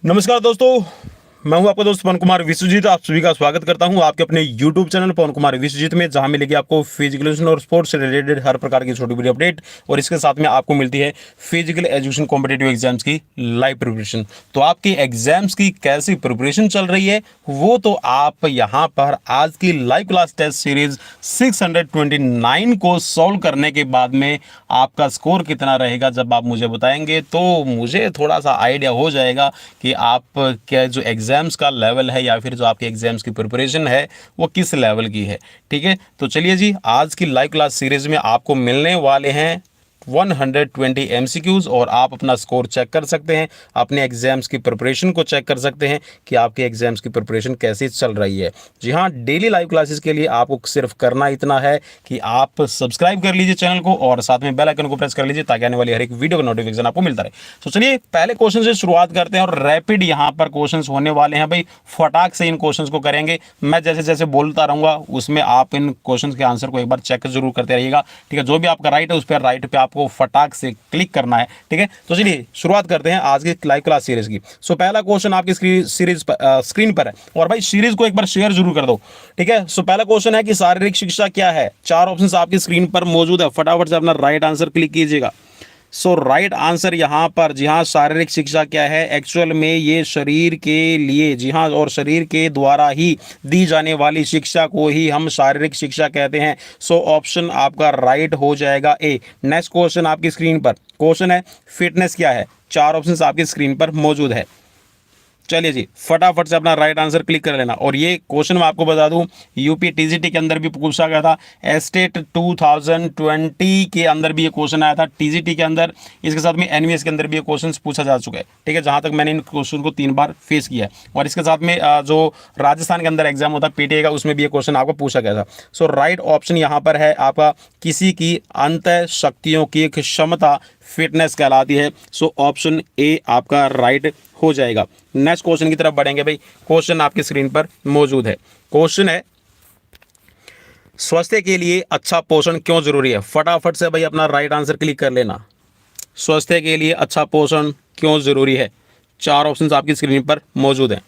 नमस्कार दोस्तों, मैं हूं आपका दोस्त पवन कुमार विश्वजीत। आप सभी का स्वागत करता हूं आपके अपने YouTube चैनल पवन कुमार विश्वजीत में, जहां मिलेगी आपको फिजिकल एजुकेशन और स्पोर्ट्स से रिलेटेड हर प्रकार की छोटी बड़ी अपडेट। और इसके साथ में आपको मिलती है फिजिकल एजुकेशन कॉम्पिटिटिव एग्जाम्स की लाइव प्रिपरेशन। तो आपकी एग्जाम्स की कैसी प्रिपरेशन चल रही है वो तो आप यहाँ पर आज की लाइव क्लास टेस्ट सीरीज 629 को सॉल्व करने के बाद में आपका स्कोर कितना रहेगा जब आप मुझे बताएंगे, तो मुझे थोड़ा सा आइडिया हो जाएगा कि आप क्या जो एग्जाम्स का लेवल है या फिर जो आपके एग्जाम्स की प्रिपरेशन है वो किस लेवल की है। ठीक है, तो चलिए जी, आज की लाइव क्लास सीरीज में आपको मिलने वाले हैं 120 MCQs और आप अपना स्कोर चेक कर सकते हैं, अपने एग्जाम्स की प्रिपरेशन को चेक कर सकते हैं कि आपके एग्जाम्स की प्रिपरेशन कैसी चल रही है। जी हाँ, डेली लाइव क्लासेस के लिए आपको सिर्फ करना इतना है कि आप सब्सक्राइब कर लीजिए चैनल को और साथ में बेल आइकन को प्रेस कर लीजिए ताकि आने वाली हर एक वीडियो का नोटिफिकेशन आपको मिलता रहे। तो चलिए पहले क्वेश्चन से शुरुआत करते हैं और रैपिड यहाँ पर क्वेश्चन होने वाले हैं भाई, फटाक से इन क्वेश्चन को करेंगे। मैं जैसे जैसे बोलता रहूंगा उसमें आप इन क्वेश्चन के आंसर को एक बार चेक जरूर करते रहिएगा। ठीक है, जो भी आपका राइट है उस पर राइट पे आपको फटाक से क्लिक करना है। ठीक है, तो चलिए शुरुआत करते हैं आज की लाइव क्लास सीरीज की। सो पहला क्वेश्चन आपकी स्क्रीन पर है और भाई सीरीज को एक बार शेयर जरूर कर दो। ठीक है, सो पहला क्वेश्चन है कि शारीरिक शिक्षा क्या है। 4 ऑप्शंस आपकी स्क्रीन पर मौजूद है, फटाफट से अपना राइट आंसर क्लिक कीजिएगा। सो राइट आंसर यहाँ पर, जी हाँ, शारीरिक शिक्षा क्या है, एक्चुअल में ये शरीर के लिए, जी हाँ, और शरीर के द्वारा ही दी जाने वाली शिक्षा को ही हम शारीरिक शिक्षा कहते हैं। सो ऑप्शन आपका राइट हो जाएगा ए। नेक्स्ट क्वेश्चन आपकी स्क्रीन पर, क्वेश्चन है फिटनेस क्या है। 4 ऑप्शंस आपकी स्क्रीन पर मौजूद है। चलिए जी, फटाफट से अपना राइट आंसर क्लिक कर लेना। और ये क्वेश्चन मैं आपको बता दूं, यूपी टीजीटी के अंदर भी पूछा गया था, एस्टेट 2020 के अंदर भी ये क्वेश्चन आया था टीजीटी के अंदर। इसके साथ में एनवीएस के अंदर भी ये क्वेश्चन पूछा जा चुका है। ठीक है, जहां तक मैंने इन क्वेश्चन को 3 बार फेस किया है। और इसके साथ में जो राजस्थान के अंदर एग्जाम होता है पीटीए का, उसमें भी ये क्वेश्चन आपको पूछा गया था। सो राइट ऑप्शन यहाँ पर है आपका, किसी की अंतः शक्तियों की क्षमता फिटनेस कहलाती है। सो ऑप्शन ए आपका राइट हो जाएगा। नेक्स्ट क्वेश्चन की तरफ बढ़ेंगे भाई, क्वेश्चन आपकी स्क्रीन पर मौजूद है। क्वेश्चन है स्वास्थ्य के लिए अच्छा पोषण क्यों जरूरी है। फटाफट से भाई अपना राइट आंसर क्लिक कर लेना। स्वास्थ्य के लिए अच्छा पोषण क्यों जरूरी है। 4 ऑप्शंस आपकी स्क्रीन पर मौजूद हैं।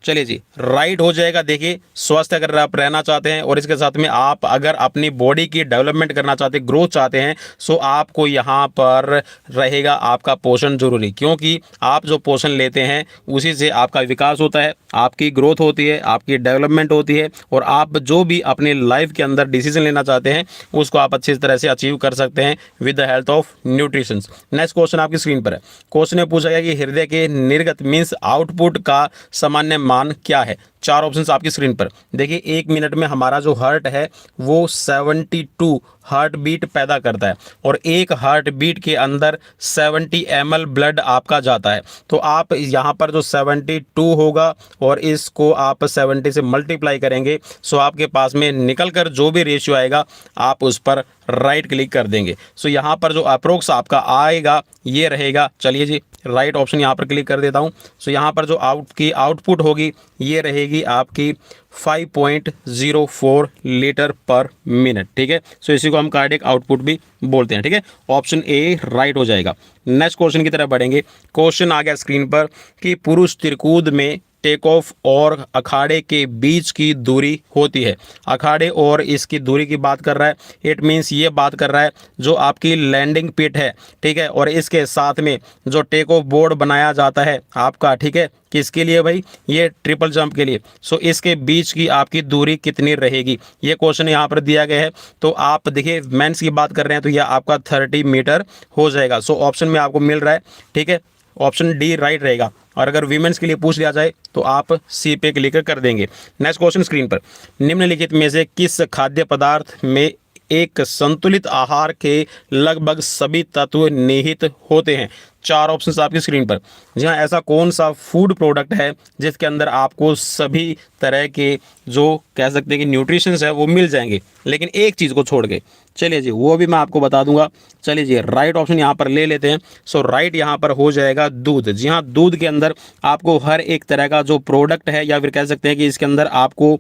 चलिए जी, राइट हो जाएगा। देखिए, स्वस्थ अगर आप रहना चाहते हैं और इसके साथ में आप अगर अपनी बॉडी की डेवलपमेंट करना चाहते हैं, ग्रोथ चाहते हैं, सो आपको यहाँ पर रहेगा आपका पोषण जरूरी, क्योंकि आप जो पोषण लेते हैं उसी से आपका विकास होता है, आपकी ग्रोथ होती है, आपकी डेवलपमेंट होती है और आप जो भी अपनी लाइफ के अंदर डिसीजन लेना चाहते हैं उसको आप अच्छी तरह से अचीव कर सकते हैं with the help of nutrition. Next question आपकी स्क्रीन पर है। क्वेश्चन में पूछा गया कि हृदय के निर्गत मीन्स आउटपुट का सामान्य मान क्या है। 4 ऑप्शंस आपकी स्क्रीन पर। देखिए, 1 मिनट में हमारा जो हार्ट है वो 72 हार्ट बीट पैदा करता है और एक हार्ट बीट के अंदर 70 ml ब्लड आपका जाता है। तो आप यहाँ पर जो 72 होगा और इसको आप 70 से मल्टीप्लाई करेंगे, सो आपके पास में निकल कर जो भी रेशियो आएगा आप उस पर राइट क्लिक कर देंगे। सो यहाँ पर जो अप्रोक्स आपका आएगा ये रहेगा। चलिए जी, राइट ऑप्शन यहाँ पर क्लिक कर देता हूँ। सो यहाँ पर जो आउटपुट होगी ये रहेगी आपकी 5.04 लीटर पर मिनट। ठीक है, सो इसी को हम कार्डियक आउटपुट भी बोलते हैं। ठीक है, ऑप्शन ए राइट हो जाएगा। नेक्स्ट क्वेश्चन की तरफ बढ़ेंगे। क्वेश्चन आ गया स्क्रीन पर कि पुरुष तिरकूद में टेक ऑफ और अखाड़े के बीच की दूरी होती है। अखाड़े और इसकी दूरी की बात कर रहा है, इट मीन्स ये बात कर रहा है जो आपकी लैंडिंग पिट है। ठीक है, और इसके साथ में जो टेक ऑफ बोर्ड बनाया जाता है आपका, ठीक है, किसके लिए भाई, ये ट्रिपल जंप के लिए। सो इसके बीच की आपकी दूरी कितनी रहेगी, ये क्वेश्चन यहाँ पर दिया गया है। तो आप देखिए, मेंस की बात कर रहे हैं तो यह आपका 30 मीटर हो जाएगा। सो ऑप्शन में आपको मिल रहा है, ठीक है, ऑप्शन डी राइट रहेगा। और अगर वीमेंस के लिए पूछ लिया जाए तो आप सी पे क्लिक कर देंगे। नेक्स्ट क्वेश्चन स्क्रीन पर, निम्नलिखित में से किस खाद्य पदार्थ में एक संतुलित आहार के लगभग सभी तत्व निहित होते हैं। 4 ऑप्शंस आपकी स्क्रीन पर। जी हाँ, ऐसा कौन सा फूड प्रोडक्ट है जिसके अंदर आपको सभी तरह के जो कह सकते हैं कि न्यूट्रिशंस है वो मिल जाएंगे, लेकिन एक चीज़ को छोड़ के। चलिए जी, वो भी मैं आपको बता दूंगा। चलिए जी, राइट ऑप्शन यहाँ पर ले लेते हैं। सो राइट यहाँ पर हो जाएगा दूध। जी हाँ, दूध के अंदर आपको हर एक तरह का जो प्रोडक्ट है, या फिर कह सकते हैं कि इसके अंदर आपको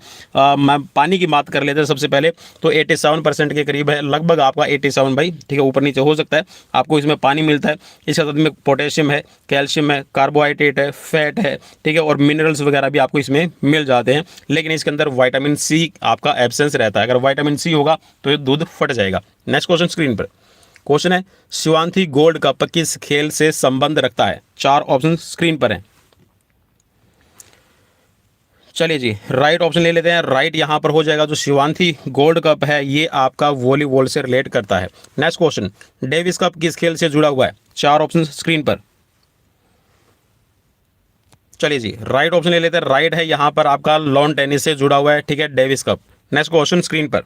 मैं पानी की बात कर लेते हैं सबसे पहले, तो 87% के करीब है, लगभग आपका 87 भाई, ठीक है, ऊपर नीचे हो सकता है। आपको इसमें पानी मिलता है, इसके साथ में पोटेशियम है, कैल्शियम है, कार्बोहाइड्रेट है, फैट है, ठीक है, और मिनरल्स वगैरह भी आपको इसमें मिल जाते हैं। लेकिन इसके अंदर विटामिन सी आपका एब्सेंस रहता है। अगर विटामिन सी होगा तो ये दूध फट जाएगा। नेक्स्ट क्वेश्चन स्क्रीन पर। क्वेश्चन है, शिवांथी गोल्ड कप किस खेल से संबंध रखता है? 4 ऑप्शन स्क्रीन पर हैं। चलिए जी, राइट ऑप्शन ले लेते हैं। राइट यहां पर हो जाएगा जो शिवांथी गोल्ड कप है, ये आपका वॉलीबॉल से रिलेट करता है। नेक्स्ट क्वेश्चन, डेविस कप किस खेल से जुड़ा हुआ है? 4 ऑप्शन स्क्रीन पर। चलिए जी, राइट ऑप्शन ले लेते हैं। राइट है यहां पर आपका लॉन टेनिस से जुड़ा हुआ है, ठीक है, Davis cup. Next question screen पर।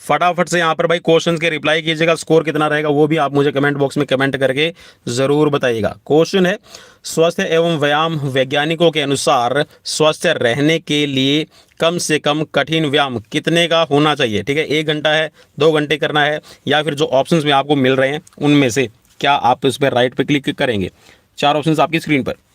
फटाफट से यहाँ पर भाई क्वेश्चंस के रिप्लाई कीजिएगा। स्कोर कितना रहेगा वो भी आप मुझे कमेंट बॉक्स में कमेंट करके ज़रूर बताइएगा। क्वेश्चन है, स्वस्थ एवं व्यायाम वैज्ञानिकों के अनुसार स्वस्थ रहने के लिए कम से कम कठिन व्यायाम कितने का होना चाहिए? ठीक है, 1 घंटा है, 2 घंटे करना है, या फिर जो ऑप्शंस में आपको मिल रहे हैं उनमें से क्या आप इस पर राइट पे क्लिक करेंगे? 4 ऑप्शंस आपकी स्क्रीन पर।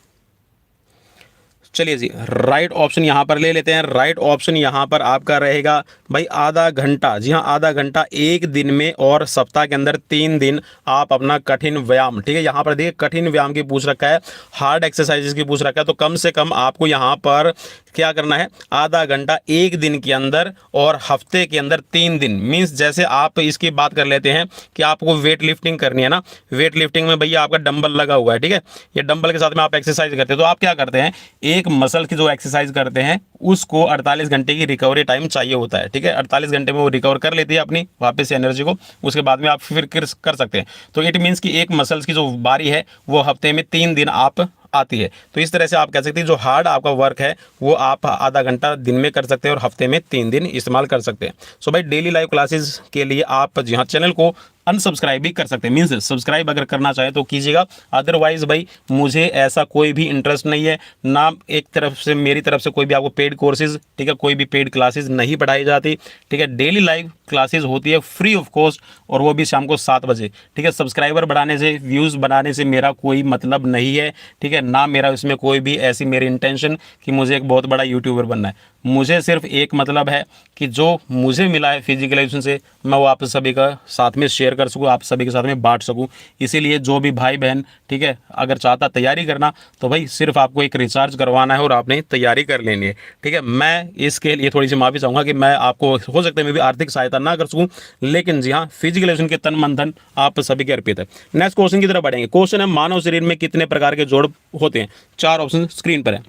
चलिए जी, राइट ऑप्शन यहाँ पर ले लेते हैं। राइट ऑप्शन यहाँ पर आपका रहेगा भाई आधा घंटा। जी हाँ, आधा घंटा 1 दिन में, और सप्ताह के अंदर 3 दिन आप अपना कठिन व्यायाम, ठीक है, यहाँ पर देखिए कठिन व्यायाम की पूछ रखा है, हार्ड एक्सरसाइजेज की पूछ रखा है, तो कम से कम आपको यहाँ पर क्या करना है? आधा घंटा 1 दिन के अंदर, और हफ्ते के अंदर 3 दिन। मीन्स जैसे आप इसकी बात कर लेते हैं कि आपको वेट लिफ्टिंग करनी है ना, वेट लिफ्टिंग में भैया आपका डंबल लगा हुआ है, ठीक है, ये डंबल के साथ में आप एक्सरसाइज करते हैं, तो आप क्या करते हैं? एक मसल की जो एक्सरसाइज करते हैं उसको 48 घंटे की रिकवरी टाइम चाहिए होता है, ठीक है, 48 घंटे में वो रिकवर कर लेती है अपनी वापस से एनर्जी को, उसके बाद में आप फिर कर सकते हैं। तो इट मीन्स कि एक मसल्स की जो बारी है वो हफ्ते में 3 दिन आप आती है। तो इस तरह से आप कह सकते हैं जो हार्ड आपका वर्क है वो आप आधा घंटा दिन में कर सकते हैं, और हफ्ते में 3 दिन इस्तेमाल कर सकते हैं। सो भाई डेली लाइव क्लासेस के लिए आप जी हाँ चैनल को अनसब्सक्राइब भी कर सकते हैं, मीन्स सब्सक्राइब अगर करना चाहें तो कीजिएगा। अदरवाइज भाई मुझे ऐसा कोई भी इंटरेस्ट नहीं है, ना एक तरफ से मेरी तरफ से कोई भी आपको पेड कोर्सेज, ठीक है, कोई भी पेड क्लासेस नहीं पढ़ाई जाती, ठीक है, डेली लाइव क्लासेस होती है फ्री ऑफ कॉस्ट, और वो भी शाम को 7 बजे, ठीक है। सब्सक्राइबर बढ़ाने से, व्यूज़ बढ़ाने से मेरा कोई मतलब नहीं है, ठीक है, ना मेरा इसमें कोई भी ऐसी मेरी इंटेंशन कि मुझे एक बहुत बड़ा यूट्यूबर बनना है। मुझे सिर्फ एक मतलब है कि जो मुझे मिला है फिजिकल एजुकेशन से, मैं वो आप सभी का साथ में शेयर कर सकूँ, आप सभी के साथ में बांट सकूँ। इसीलिए जो भी भाई बहन, ठीक है, अगर चाहता तैयारी करना तो भाई सिर्फ आपको एक रिचार्ज करवाना है और आपने तैयारी कर लेनी है, ठीक है। मैं इसके लिए थोड़ी सी माफ़ी चाहूँगा कि मैं आपको हो सकता है मैं भी आर्थिक सहायता ना कर सकूँ, लेकिन जी हाँ फिजिकल एजुकेशन के तन मन धन आप सभी के अर्पित है। नेक्स्ट क्वेश्चन की तरफ बढ़ेंगे। क्वेश्चन है, मानव शरीर में कितने प्रकार के जोड़ होते हैं? 4 ऑप्शन स्क्रीन पर है।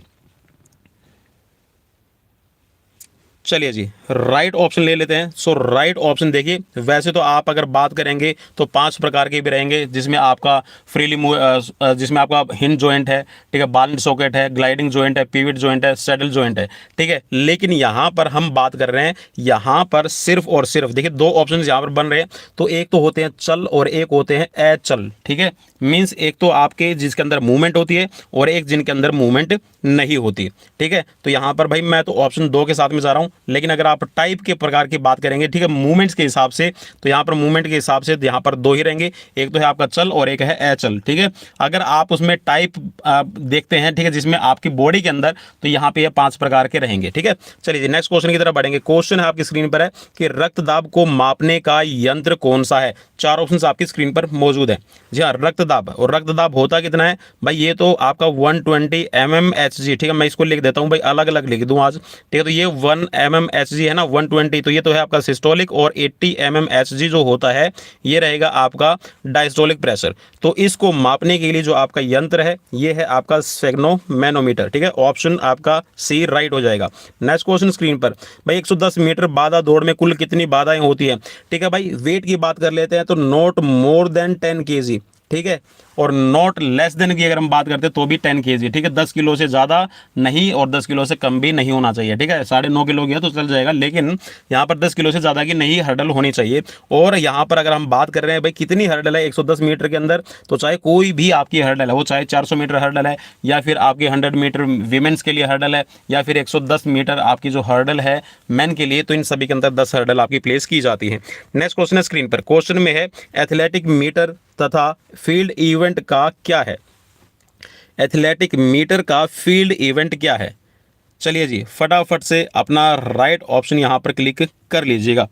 चलिए जी, राइट ऑप्शन ले लेते हैं। सो राइट ऑप्शन देखिए, वैसे तो आप अगर बात करेंगे तो 5 प्रकार के भी रहेंगे, जिसमें आपका फ्रीली जिसमें आपका हिंज जॉइंट है, ठीक है, बाल सॉकेट है, ग्लाइडिंग जॉइंट है, पिविट जॉइंट है, सैडल जॉइंट है, ठीक है। लेकिन यहाँ पर हम बात कर रहे हैं, यहाँ पर सिर्फ और सिर्फ देखिए 2 ऑप्शन यहाँ पर बन रहे हैं, तो एक तो होते हैं चल और एक होते हैं अचल, ठीक है। मीन्स एक तो आपके जिसके अंदर मूवमेंट होती है और एक जिनके अंदर मूवमेंट नहीं होती, ठीक है। तो यहाँ पर भाई मैं तो ऑप्शन 2 के साथ में जा रहा हूँ, लेकिन अगर आप टाइप के प्रकार की बात करेंगे, ठीक है, मूवमेंट्स के हिसाब से, तो यहाँ पर मूवमेंट के हिसाब से यहाँ पर 2 ही रहेंगे, एक तो है आपका चल और एक है अचल, ठीक है। अगर आप उसमें टाइप देखते हैं, ठीक है, जिसमें आपकी बॉडी के अंदर, तो यहाँ पे ये 5 प्रकार के रहेंगे, ठीक है। चलिए नेक्स्ट क्वेश्चन की तरफ बढ़ेंगे। क्वेश्चन है आपकी स्क्रीन पर है कि रक्तदाब को मापने का यंत्र कौन सा है? 4 ऑप्शन आपकी स्क्रीन पर मौजूद है। जी हाँ, रक्तदाब। और रक्तदाब होता कितना है भाई? ये तो आपका 120 mmHg, ठीक है, मैं इसको लिख देता हूँ भाई, अलग अलग लिख दूँ आज, ठीक है। तो ये 1 mmHg है ना, 120, तो ये तो है आपका सिस्टोलिक, और 80 mmHg जो होता है ये रहेगा आपका डायस्टोलिक प्रेशर। तो इसको मापने के लिए जो आपका यंत्र है ये है आपका स्फेग्नोमैनोमीटर, ठीक है। ऑप्शन आपका सी राइट हो जाएगा। नेक्स्ट क्वेश्चन स्क्रीन पर भाई, 110 मीटर बाधा दौड़ में कुल कितनी बाधाएं होती है? ठीक है भाई, वेट की बात कर लेते हैं तो नॉट मोर देन 10 kg, ठीक है, और नॉट लेस देन की अगर हम बात करते हैं तो भी 10 kg, ठीक है, 10 किलो से ज़्यादा नहीं और 10 किलो से कम भी नहीं होना चाहिए, ठीक है, 9.5 किलो गया तो चल जाएगा, लेकिन यहाँ पर 10 किलो से ज़्यादा की नहीं हर्डल होनी चाहिए। और यहाँ पर अगर हम बात कर रहे हैं भाई कितनी हर्डल है 110 मीटर के अंदर, तो चाहे कोई भी आपकी हर्डल है, वो चाहे 400 मीटर हर्डल है या फिर आपकी 100 मीटर वीमेंस के लिए हर्डल है या फिर 110 मीटर आपकी जो हर्डल है मेन के लिए, तो इन सभी के अंदर 10 हर्डल आपकी प्लेस की जाती है। नेक्स्ट क्वेश्चन है स्क्रीन पर, क्वेश्चन में है एथलेटिक मीटर तथा फील्ड इवेंट का क्या है। एथलेटिक मीटर का फील्ड इवेंट क्या है? चलिए जी फटाफट से अपना राइट ऑप्शन यहां पर क्लिक कर लीजिएगा।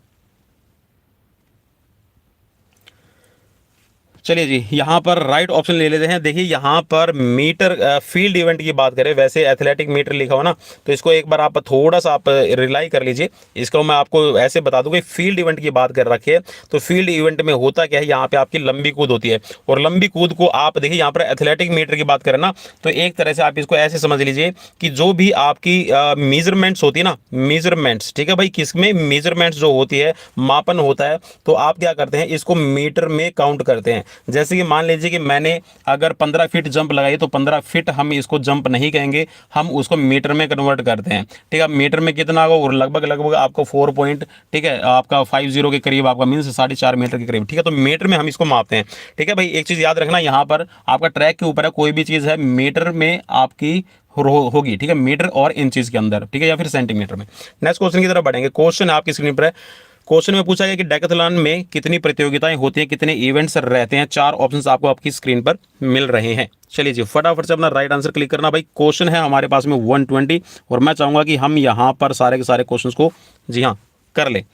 चलिए जी यहाँ पर राइट ऑप्शन ले लेते हैं। देखिए यहाँ पर मीटर फील्ड इवेंट की बात करें, वैसे एथलेटिक मीटर लिखा हो ना, तो इसको एक बार आप थोड़ा सा आप रिलाई कर लीजिए। इसको मैं आपको ऐसे बता दूं कि फील्ड इवेंट की बात कर रखी है, तो फील्ड इवेंट में होता क्या है, यहाँ पे आपकी लंबी कूद होती है, और लंबी कूद को आप देखिए यहाँ पर एथलेटिक मीटर की बात करें ना, तो एक तरह से आप इसको ऐसे समझ लीजिए कि जो भी आपकी मेजरमेंट्स होती है ना, मेजरमेंट्स, ठीक है भाई, किसमें मेजरमेंट्स जो होती है, मापन होता है, तो आप क्या करते हैं इसको मीटर में काउंट करते हैं। जैसे कि मान लीजिए कि मैंने अगर 15 फीट जंप लगाई, तो 15 फीट हम इसको जंप नहीं कहेंगे, हम उसको मीटर में कन्वर्ट करते हैं, ठीक है। मीटर में कितना होगा, और लगभग आपको 4 पॉइंट, ठीक है, आपका 50 के करीब, आपका मीन्स 4.5 मीटर के करीब, ठीक है, तो मीटर में हम इसको मापते हैं, ठीक है भाई। एक चीज़ याद रखना, यहाँ पर आपका ट्रैक के ऊपर है, कोई भी चीज़ है मीटर में आपकी होगी, ठीक है, मीटर और इंचेस के अंदर, ठीक है, या फिर सेंटीमीटर में। नेक्स्ट क्वेश्चन की तरफ बढ़ेंगे। क्वेश्चन आपकी स्क्रीन पर है। क्वेश्चन में पूछा गया कि डेकाथलॉन में कितनी प्रतियोगिताएं होती हैं, कितने इवेंट्स रहते हैं। 4 ऑप्शंस आपको आपकी स्क्रीन पर मिल रहे हैं। चलिए जी फटाफट से अपना राइट आंसर क्लिक करना भाई। क्वेश्चन है हमारे पास में 120, और मैं चाहूंगा कि हम यहाँ पर सारे के सारे क्वेश्चंस को जी हाँ कर ले।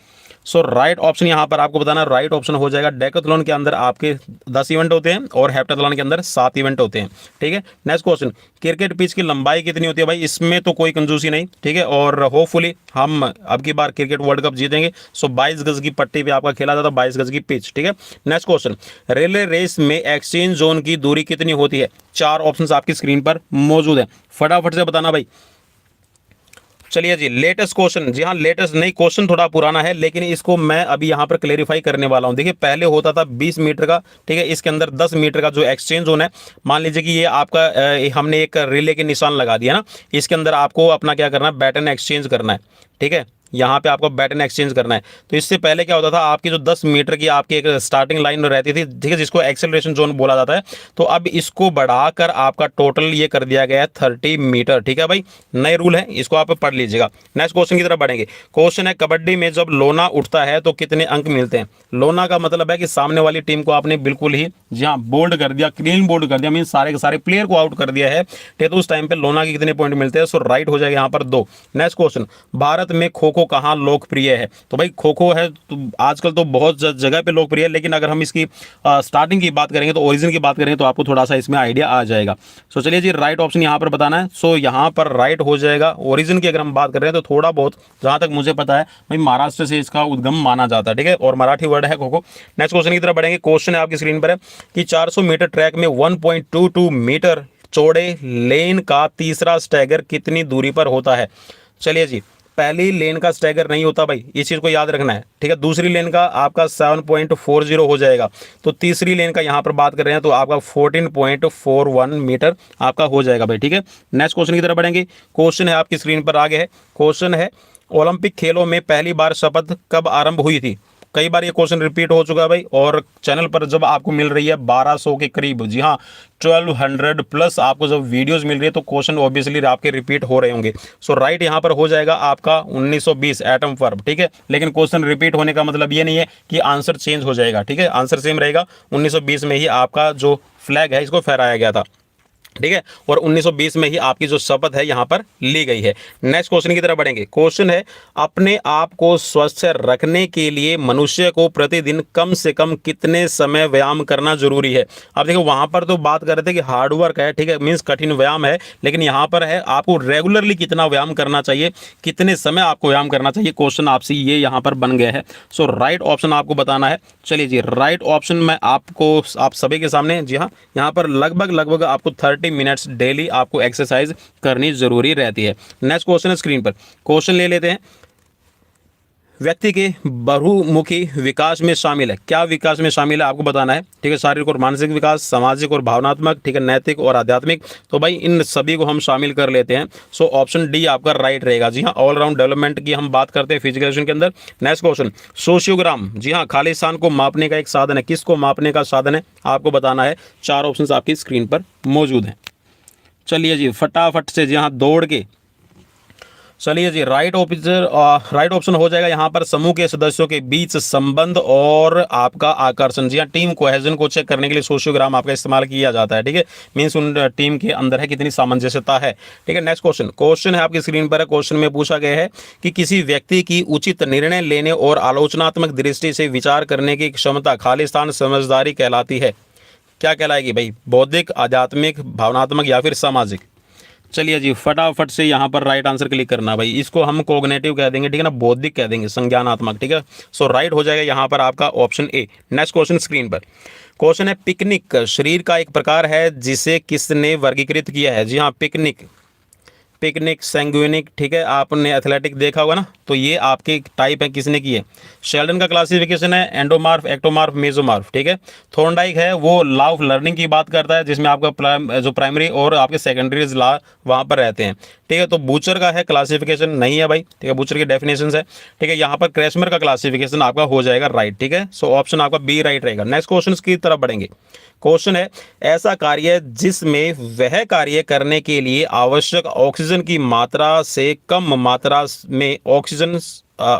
सो राइट ऑप्शन यहाँ पर आपको बताना, राइट ऑप्शन हो जाएगा डेकाथलॉन के अंदर आपके 10 इवेंट होते हैं और हेप्टाथलॉन के अंदर 7 इवेंट होते हैं, ठीक है। नेक्स्ट क्वेश्चन, क्रिकेट पिच की लंबाई कितनी होती है भाई? इसमें तो कोई कंजूसी नहीं, ठीक है, और होपफुली हम अब की बार क्रिकेट वर्ल्ड कप जीतेंगे। सो 22 गज की पट्टी पे आपका खेला जाता है, 22 गज की पिच, ठीक है। नेक्स्ट क्वेश्चन, रिले रेस में एक्सचेंज जोन की दूरी कितनी होती है? 4 ऑप्शन आपकी स्क्रीन पर मौजूद है, फटाफट से बताना भाई। चलिए जी लेटेस्ट क्वेश्चन, जी हाँ लेटेस्ट नहीं, क्वेश्चन थोड़ा पुराना है, लेकिन इसको मैं अभी यहाँ पर क्लेरिफाई करने वाला हूँ। देखिए पहले होता था 20 मीटर का, ठीक है, इसके अंदर 10 मीटर का जो एक्सचेंज जोन है, मान लीजिए कि ये आपका हमने एक रिले के निशान लगा दिया ना, इसके अंदर आपको अपना क्या करना है, बैटन एक्सचेंज करना है, ठीक है, यहाँ पे आपको बैटन एक्सचेंज करना है। तो इससे पहले क्या होता था, आपकी जो 10 मीटर की आपकी एक स्टार्टिंग लाइन रहती थी, ठीक है, जिसको एक्सेलरेशन जोन बोला जाता है, तो अब इसको बढ़ाकर आपका टोटल ये कर दिया गया है 30 मीटर, ठीक है भाई, नए रूल है, इसको आप पढ़ लीजिएगा। नेक्स्ट क्वेश्चन की तरफ बढ़ेंगे। क्वेश्चन है कबड्डी में जब लोना उठता है तो कितने अंक मिलते हैं? लोना का मतलब है कि सामने वाली टीम को आपने बिल्कुल ही जी हाँ बोल्ड कर दिया, क्लीन बोल्ड कर दिया, मीन सारे के सारे प्लेयर को आउट कर दिया है, ठीक है, तो उस टाइम पे लोना के कितने पॉइंट मिलते हैं? सो राइट हो जाएगा यहाँ पर 2। नेक्स्ट क्वेश्चन, भारत में खो खो कहाँ लोकप्रिय है? तो भाई खो खो है तो आजकल तो बहुत जगह पे लोकप्रिय है, लेकिन अगर हम इसकी स्टार्टिंग की बात करेंगे, तो ओरिजिन की बात करेंगे, तो आपको थोड़ा सा इसमें आइडिया आ जाएगा। सो चलिए जी राइट ऑप्शन यहाँ पर बताना है। सो यहाँ पर राइट हो जाएगा ओरिजिन की अगर हम बात कर रहे हैं, तो थोड़ा बहुत जहाँ तक मुझे पता है भाई महाराष्ट्र से इसका उद्गम माना जाता है, ठीक है, और मराठी वर्ड है खो खो। नेक्स्ट क्वेश्चन की तरफ बढ़ेंगे। क्वेश्चन है आपकी स्क्रीन पर है कि 400 मीटर ट्रैक में 1.22 मीटर चौड़े लेन का तीसरा स्टैगर कितनी दूरी पर होता है? चलिए जी पहली लेन का स्टैगर नहीं होता भाई, इस चीज़ को याद रखना है, ठीक है। दूसरी लेन का आपका 7.40 हो जाएगा, तो तीसरी लेन का यहाँ पर बात कर रहे हैं तो आपका 14.41 मीटर आपका हो जाएगा भाई, ठीक है। नेक्स्ट क्वेश्चन की तरफ बढ़ेंगे। क्वेश्चन है आपकी स्क्रीन पर आगे है। क्वेश्चन है ओलंपिक खेलों में पहली बार शपथ कब आरंभ हुई थी? कई बार ये क्वेश्चन रिपीट हो चुका है भाई, और चैनल पर जब आपको मिल रही है 1200 के करीब, जी हाँ 1200 प्लस आपको जब वीडियोस मिल रही है, तो क्वेश्चन ऑब्वियसली आपके रिपीट हो रहे होंगे। सो राइट यहाँ पर हो जाएगा आपका 1920 एटम वर्ब, ठीक है, लेकिन क्वेश्चन रिपीट होने का मतलब ये नहीं है कि आंसर चेंज हो जाएगा, ठीक है, आंसर सेम रहेगा। 1920 में ही आपका जो फ्लैग है इसको फहराया गया था, ठीक है, और 1920 में ही आपकी जो शपथ है यहाँ पर ली गई है। नेक्स्ट क्वेश्चन की तरफ बढ़ेंगे। क्वेश्चन है अपने आप को स्वस्थ रखने के लिए मनुष्य को प्रतिदिन कम से कम कितने समय व्यायाम करना जरूरी है? अब देखो वहां पर तो बात कर रहे थे कि हार्ड वर्क है, ठीक है, मीन्स कठिन व्यायाम है, लेकिन यहाँ पर है आपको रेगुलरली कितना व्यायाम करना चाहिए, कितने समय आपको व्यायाम करना चाहिए, क्वेश्चन आपसे ये यहाँ पर बन गया है। सो राइट ऑप्शन आपको बताना है। चलिए जी राइट ऑप्शन मैं आपको आप सभी के सामने जी हाँ यहाँ पर लगभग आपको 30 मिनट्स डेली आपको एक्सरसाइज करनी जरूरी रहती है। नेक्स्ट क्वेश्चन है स्क्रीन पर, क्वेश्चन ले लेते हैं। व्यक्ति के बहुमुखी विकास में शामिल है। क्या विकास में शामिल है आपको बताना है, ठीक है। शारीरिक और मानसिक विकास, सामाजिक और भावनात्मक, ठीक है, नैतिक और आध्यात्मिक। तो भाई इन सभी को हम शामिल कर लेते हैं। सो ऑप्शन डी आपका राइट रहेगा। जी हाँ, ऑलराउंड डेवलपमेंट की हम बात करते हैं फिजिकल एजुकेशन के अंदर। नेक्स्ट क्वेश्चन, सोशियोग्राम, जी हाँ, खाली स्थान को मापने का एक साधन है। किसको मापने का साधन है आपको बताना है। 4 ऑप्शन आपकी स्क्रीन पर मौजूद हैं। चलिए जी फटाफट से, जी हाँ, दौड़ के चलिए जी, राइट ऑप्शन हो जाएगा यहाँ पर समूह के सदस्यों के बीच संबंध और आपका आकर्षण। जी हाँ, टीम कोहेजन को चेक करने के लिए सोशियोग्राम आपका इस्तेमाल किया जाता है, ठीक है। मींस उन टीम के अंदर है कितनी सामंजस्यता है, ठीक है। नेक्स्ट क्वेश्चन है आपकी स्क्रीन पर है। क्वेश्चन में पूछा गया है कि किसी व्यक्ति की उचित निर्णय लेने और आलोचनात्मक दृष्टि से विचार करने की क्षमता खालिस्तान समझदारी कहलाती है। क्या कहलाएगी भाई, बौद्धिक, आध्यात्मिक, भावनात्मक या फिर सामाजिक। चलिए जी फटाफट से यहाँ पर राइट आंसर क्लिक करना भाई। इसको हम कोग्निटिव कह देंगे, ठीक है ना, बौद्धिक कह देंगे, संज्ञानात्मक, ठीक है। सो राइट हो जाएगा यहाँ पर आपका option A. Next question screen पर क्वेश्चन है, पिकनिक शरीर का एक प्रकार है जिसे किसने वर्गीकृत किया है। जी हाँ, पिकनिक सैंग्विनिक, ठीक है। आपने एथलेटिक देखा होगा ना, तो ये आपके टाइप है, किसने की है। शेल्डन का क्लासिफिकेशन है एंडोमार्फ, एक्टोमार्फ, मेसोमार्फ, ठीक है। थॉर्नडाइक है वो लॉ ऑफ लर्निंग की बात करता है, जिसमें आपका जो प्राइमरी और आपके सेकेंडरीज लॉ वहाँ पर रहते हैं, ठीक है। तो बूचर का है क्लासिफिकेशन नहीं है भाई, ठीक है, बूचर की डेफिनेशन है, ठीक है। यहाँ पर क्रेसमर का क्लासिफिकेशन आपका हो जाएगा राइट, ठीक है। सो ऑप्शन आपका बी राइट रहेगा। नेक्स्ट क्वेश्चन की तरफ बढ़ेंगे। क्वेश्चन है, ऐसा कार्य जिसमें वह कार्य करने के लिए आवश्यक ऑक्सीजन की मात्रा से कम मात्रा में ऑक्सीजन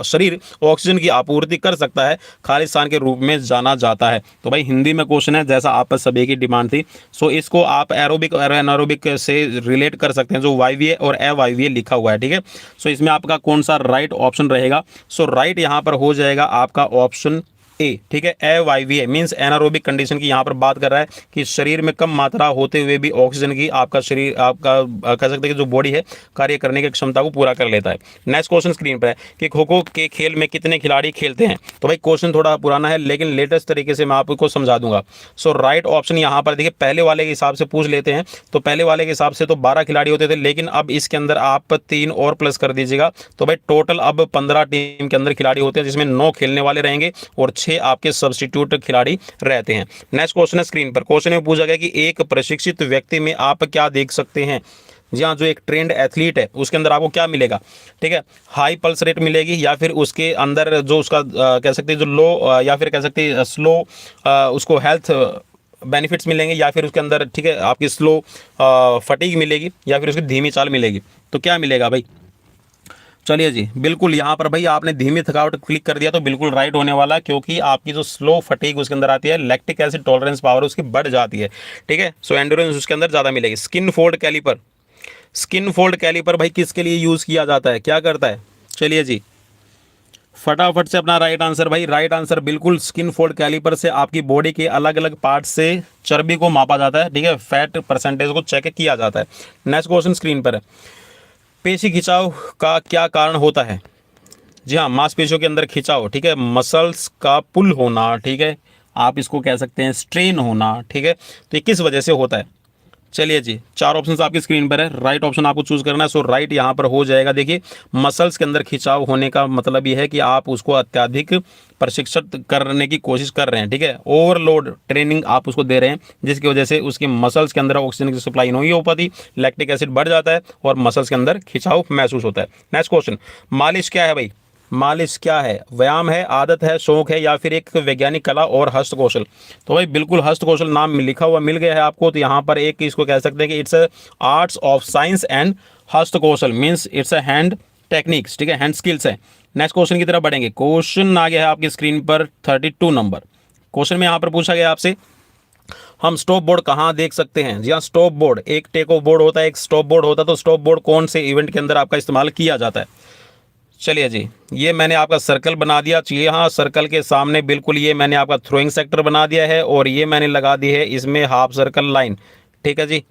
शरीर ऑक्सीजन की आपूर्ति कर सकता है, खालिस्तान के रूप में जाना जाता है। तो भाई हिंदी में क्वेश्चन है, जैसा आप पर सभी की डिमांड थी। सो इसको आप एरोबिक और एनारोबिक से रिलेट कर सकते हैं, जो वायवीय और अवायवीय लिखा हुआ है, ठीक है। सो इसमें आपका कौन सा राइट ऑप्शन रहेगा। सो राइट यहाँ पर हो जाएगा आपका ऑप्शन ए, ठीक है। अवायवीय मींस एनारोबिक कंडीशन की यहाँ पर बात कर रहा है कि शरीर में कम मात्रा होते हुए भी ऑक्सीजन की आपका शरीर आपका कह सकते हैं कि जो बॉडी है कार्य करने की क्षमता को पूरा कर लेता है। नेक्स्ट क्वेश्चन स्क्रीन पर है कि खो खो के खेल में कितने खिलाड़ी खेलते हैं। तो भाई क्वेश्चन थोड़ा पुराना है, लेकिन लेटेस्ट तरीके से मैं आपको समझा दूंगा। सो राइट ऑप्शन यहाँ पर देखिए, पहले वाले के हिसाब से पूछ लेते हैं, तो पहले वाले के हिसाब से तो 12 खिलाड़ी होते थे, लेकिन अब इसके अंदर आप 3 और प्लस कर दीजिएगा, तो भाई टोटल अब 15 टीम के अंदर खिलाड़ी होते हैं, जिसमें 9 खेलने वाले रहेंगे और 6 आपके सब्स्टिट्यूट खिलाड़ी रहते हैं। नेक्स्ट क्वेश्चन है स्क्रीन पर। क्वेश्चन में पूछा गया कि एक प्रशिक्षित व्यक्ति में आप क्या देख सकते हैं। जी हाँ, जो एक ट्रेंड एथलीट है उसके अंदर आपको क्या मिलेगा, ठीक है। हाई पल्स रेट मिलेगी, या फिर उसके अंदर जो उसका कह सकते हैं जो लो या फिर कह सकते हैं स्लो उसको हेल्थ बेनिफिट्स मिलेंगे, या फिर उसके अंदर, ठीक है, आपकी स्लो फटीग मिलेगी, या फिर उसकी धीमी चाल मिलेगी। तो क्या मिलेगा भाई। चलिए जी, बिल्कुल यहाँ पर भाई आपने धीमी थकावट क्लिक कर दिया तो बिल्कुल राइट होने वाला, क्योंकि आपकी जो स्लो फटीग उसके अंदर आती है, लैक्टिक एसिड टॉलरेंस पावर उसकी बढ़ जाती है, ठीक है। सो एंड्योरेंस उसके अंदर ज़्यादा मिलेगी। स्किन फोल्ड कैलिपर भाई किसके लिए यूज़ किया जाता है, क्या करता है। चलिए जी फटाफट से अपना राइट आंसर भाई। राइट आंसर बिल्कुल, स्किन फोल्ड कैलिपर से आपकी बॉडी के अलग अलग पार्ट से चर्बी को मापा जाता है, ठीक है, फैट परसेंटेज को चेक किया जाता है। नेक्स्ट क्वेश्चन स्क्रीन पर है, पेशी खिंचाव का क्या कारण होता है। जी हाँ, मांसपेशियों के अंदर खिंचाव, ठीक है, मसल्स का पुल होना, ठीक है, आप इसको कह सकते हैं स्ट्रेन होना, ठीक है। तो ये किस वजह से होता है। चलिए जी, 4 ऑप्शन आपकी स्क्रीन पर है, राइट ऑप्शन आपको चूज करना है। सो राइट यहाँ पर हो जाएगा। देखिए, मसल्स के अंदर खिंचाव होने का मतलब ये है कि आप उसको अत्यधिक प्रशिक्षित करने की कोशिश कर रहे हैं, ठीक है, ओवरलोड ट्रेनिंग आप उसको दे रहे हैं, जिसकी वजह से उसके मसल्स के अंदर ऑक्सीजन की सप्लाई नहीं हो पाती, लैक्टिक एसिड बढ़ जाता है और मसल्स के अंदर खिंचाव महसूस होता है। नेक्स्ट क्वेश्चन, मालिश क्या है भाई। मालिश क्या है, व्यायाम है, आदत है, शौक है, या फिर एक वैज्ञानिक कला और हस्त कौशल। तो भाई बिल्कुल हस्त कौशल नाम में लिखा हुआ मिल गया है आपको, तो यहाँ पर एक इसको कह सकते हैं कि it's arts of science and हस्त कौशल, means it's a hand techniques, ठीक है, हैंड स्किल्स है। नेक्स्ट क्वेश्चन की तरफ बढ़ेंगे। क्वेश्चन आ गया है आपकी स्क्रीन पर 32 नंबर। क्वेश्चन में यहाँ पर पूछा गया आपसे, हम स्टॉप बोर्ड कहाँ देख सकते हैं। जी हाँ, स्टॉप बोर्ड, एक टेक ऑफ बोर्ड होता है, एक स्टॉप बोर्ड होता है। तो स्टॉप बोर्ड कौन से इवेंट के अंदर आपका इस्तेमाल किया जाता है। चलिए जी, ये मैंने आपका सर्कल बना दिया। चलिए हाँ, सर्कल के सामने बिल्कुल ये मैंने आपका थ्रोइंग सेक्टर बना दिया है, और ये मैंने लगा दी है इसमें हाफ सर्कल लाइन, ठीक है जी।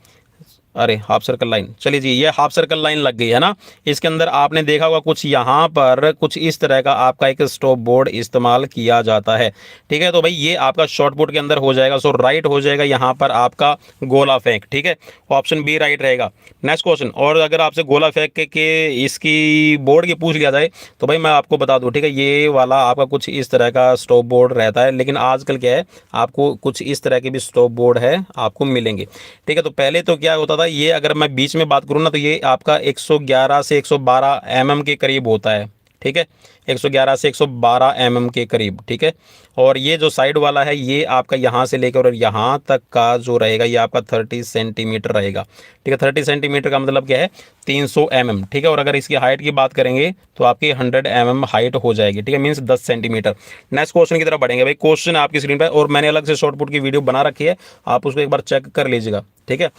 अरे हाफ सर्कल लाइन, चलिए जी ये हाफ सर्कल लाइन लग गई है ना। इसके अंदर आपने देखा होगा कुछ यहाँ पर कुछ इस तरह का आपका एक स्टॉप बोर्ड इस्तेमाल किया जाता है। ठीक है, तो भाई ये आपका शॉर्टपुट के अंदर हो जाएगा। सो राइट हो जाएगा यहाँ पर आपका गोला फेंक। ठीक है, ऑप्शन बी राइट रहेगा। नेक्स्ट क्वेश्चन, और अगर आपसे गोला फेंक के इसकी बोर्ड की पूछ लिया जाए तो भाई मैं आपको बता दूं, ठीक है, ये वाला आपका कुछ इस तरह का स्टॉप बोर्ड रहता है, लेकिन आजकल क्या है आपको कुछ इस तरह के भी स्टॉप बोर्ड है आपको मिलेंगे। ठीक है, तो पहले तो क्या होता था, ये अगर मैं बीच में बात करूँ ना तो ये आपका 111 से 112 mm के करीब होता है। ठीक है, 111 से 112 mm के करीब। ठीक है, और ये जो साइड वाला है ये आपका यहाँ से लेकर और यहाँ तक का जो रहेगा ये आपका 30 सेंटीमीटर रहेगा। ठीक है, 30 सेंटीमीटर का मतलब क्या है 300 mm। ठीक है, और अगर इसकी हाइट की बात करेंगे तो आपकी 100 mm हाइट हो जाएगी। ठीक है, मीन्स 10 सेंटीमीटर। नेक्स्ट क्वेश्चन की तरफ बढ़ेंगे भाई। क्वेश्चन आपकी स्क्रीन पर, और मैंने अलग से शॉर्टपुट की वीडियो बना रखी है, आप उसको एक बार चेक कर लीजिएगा। ठीक है,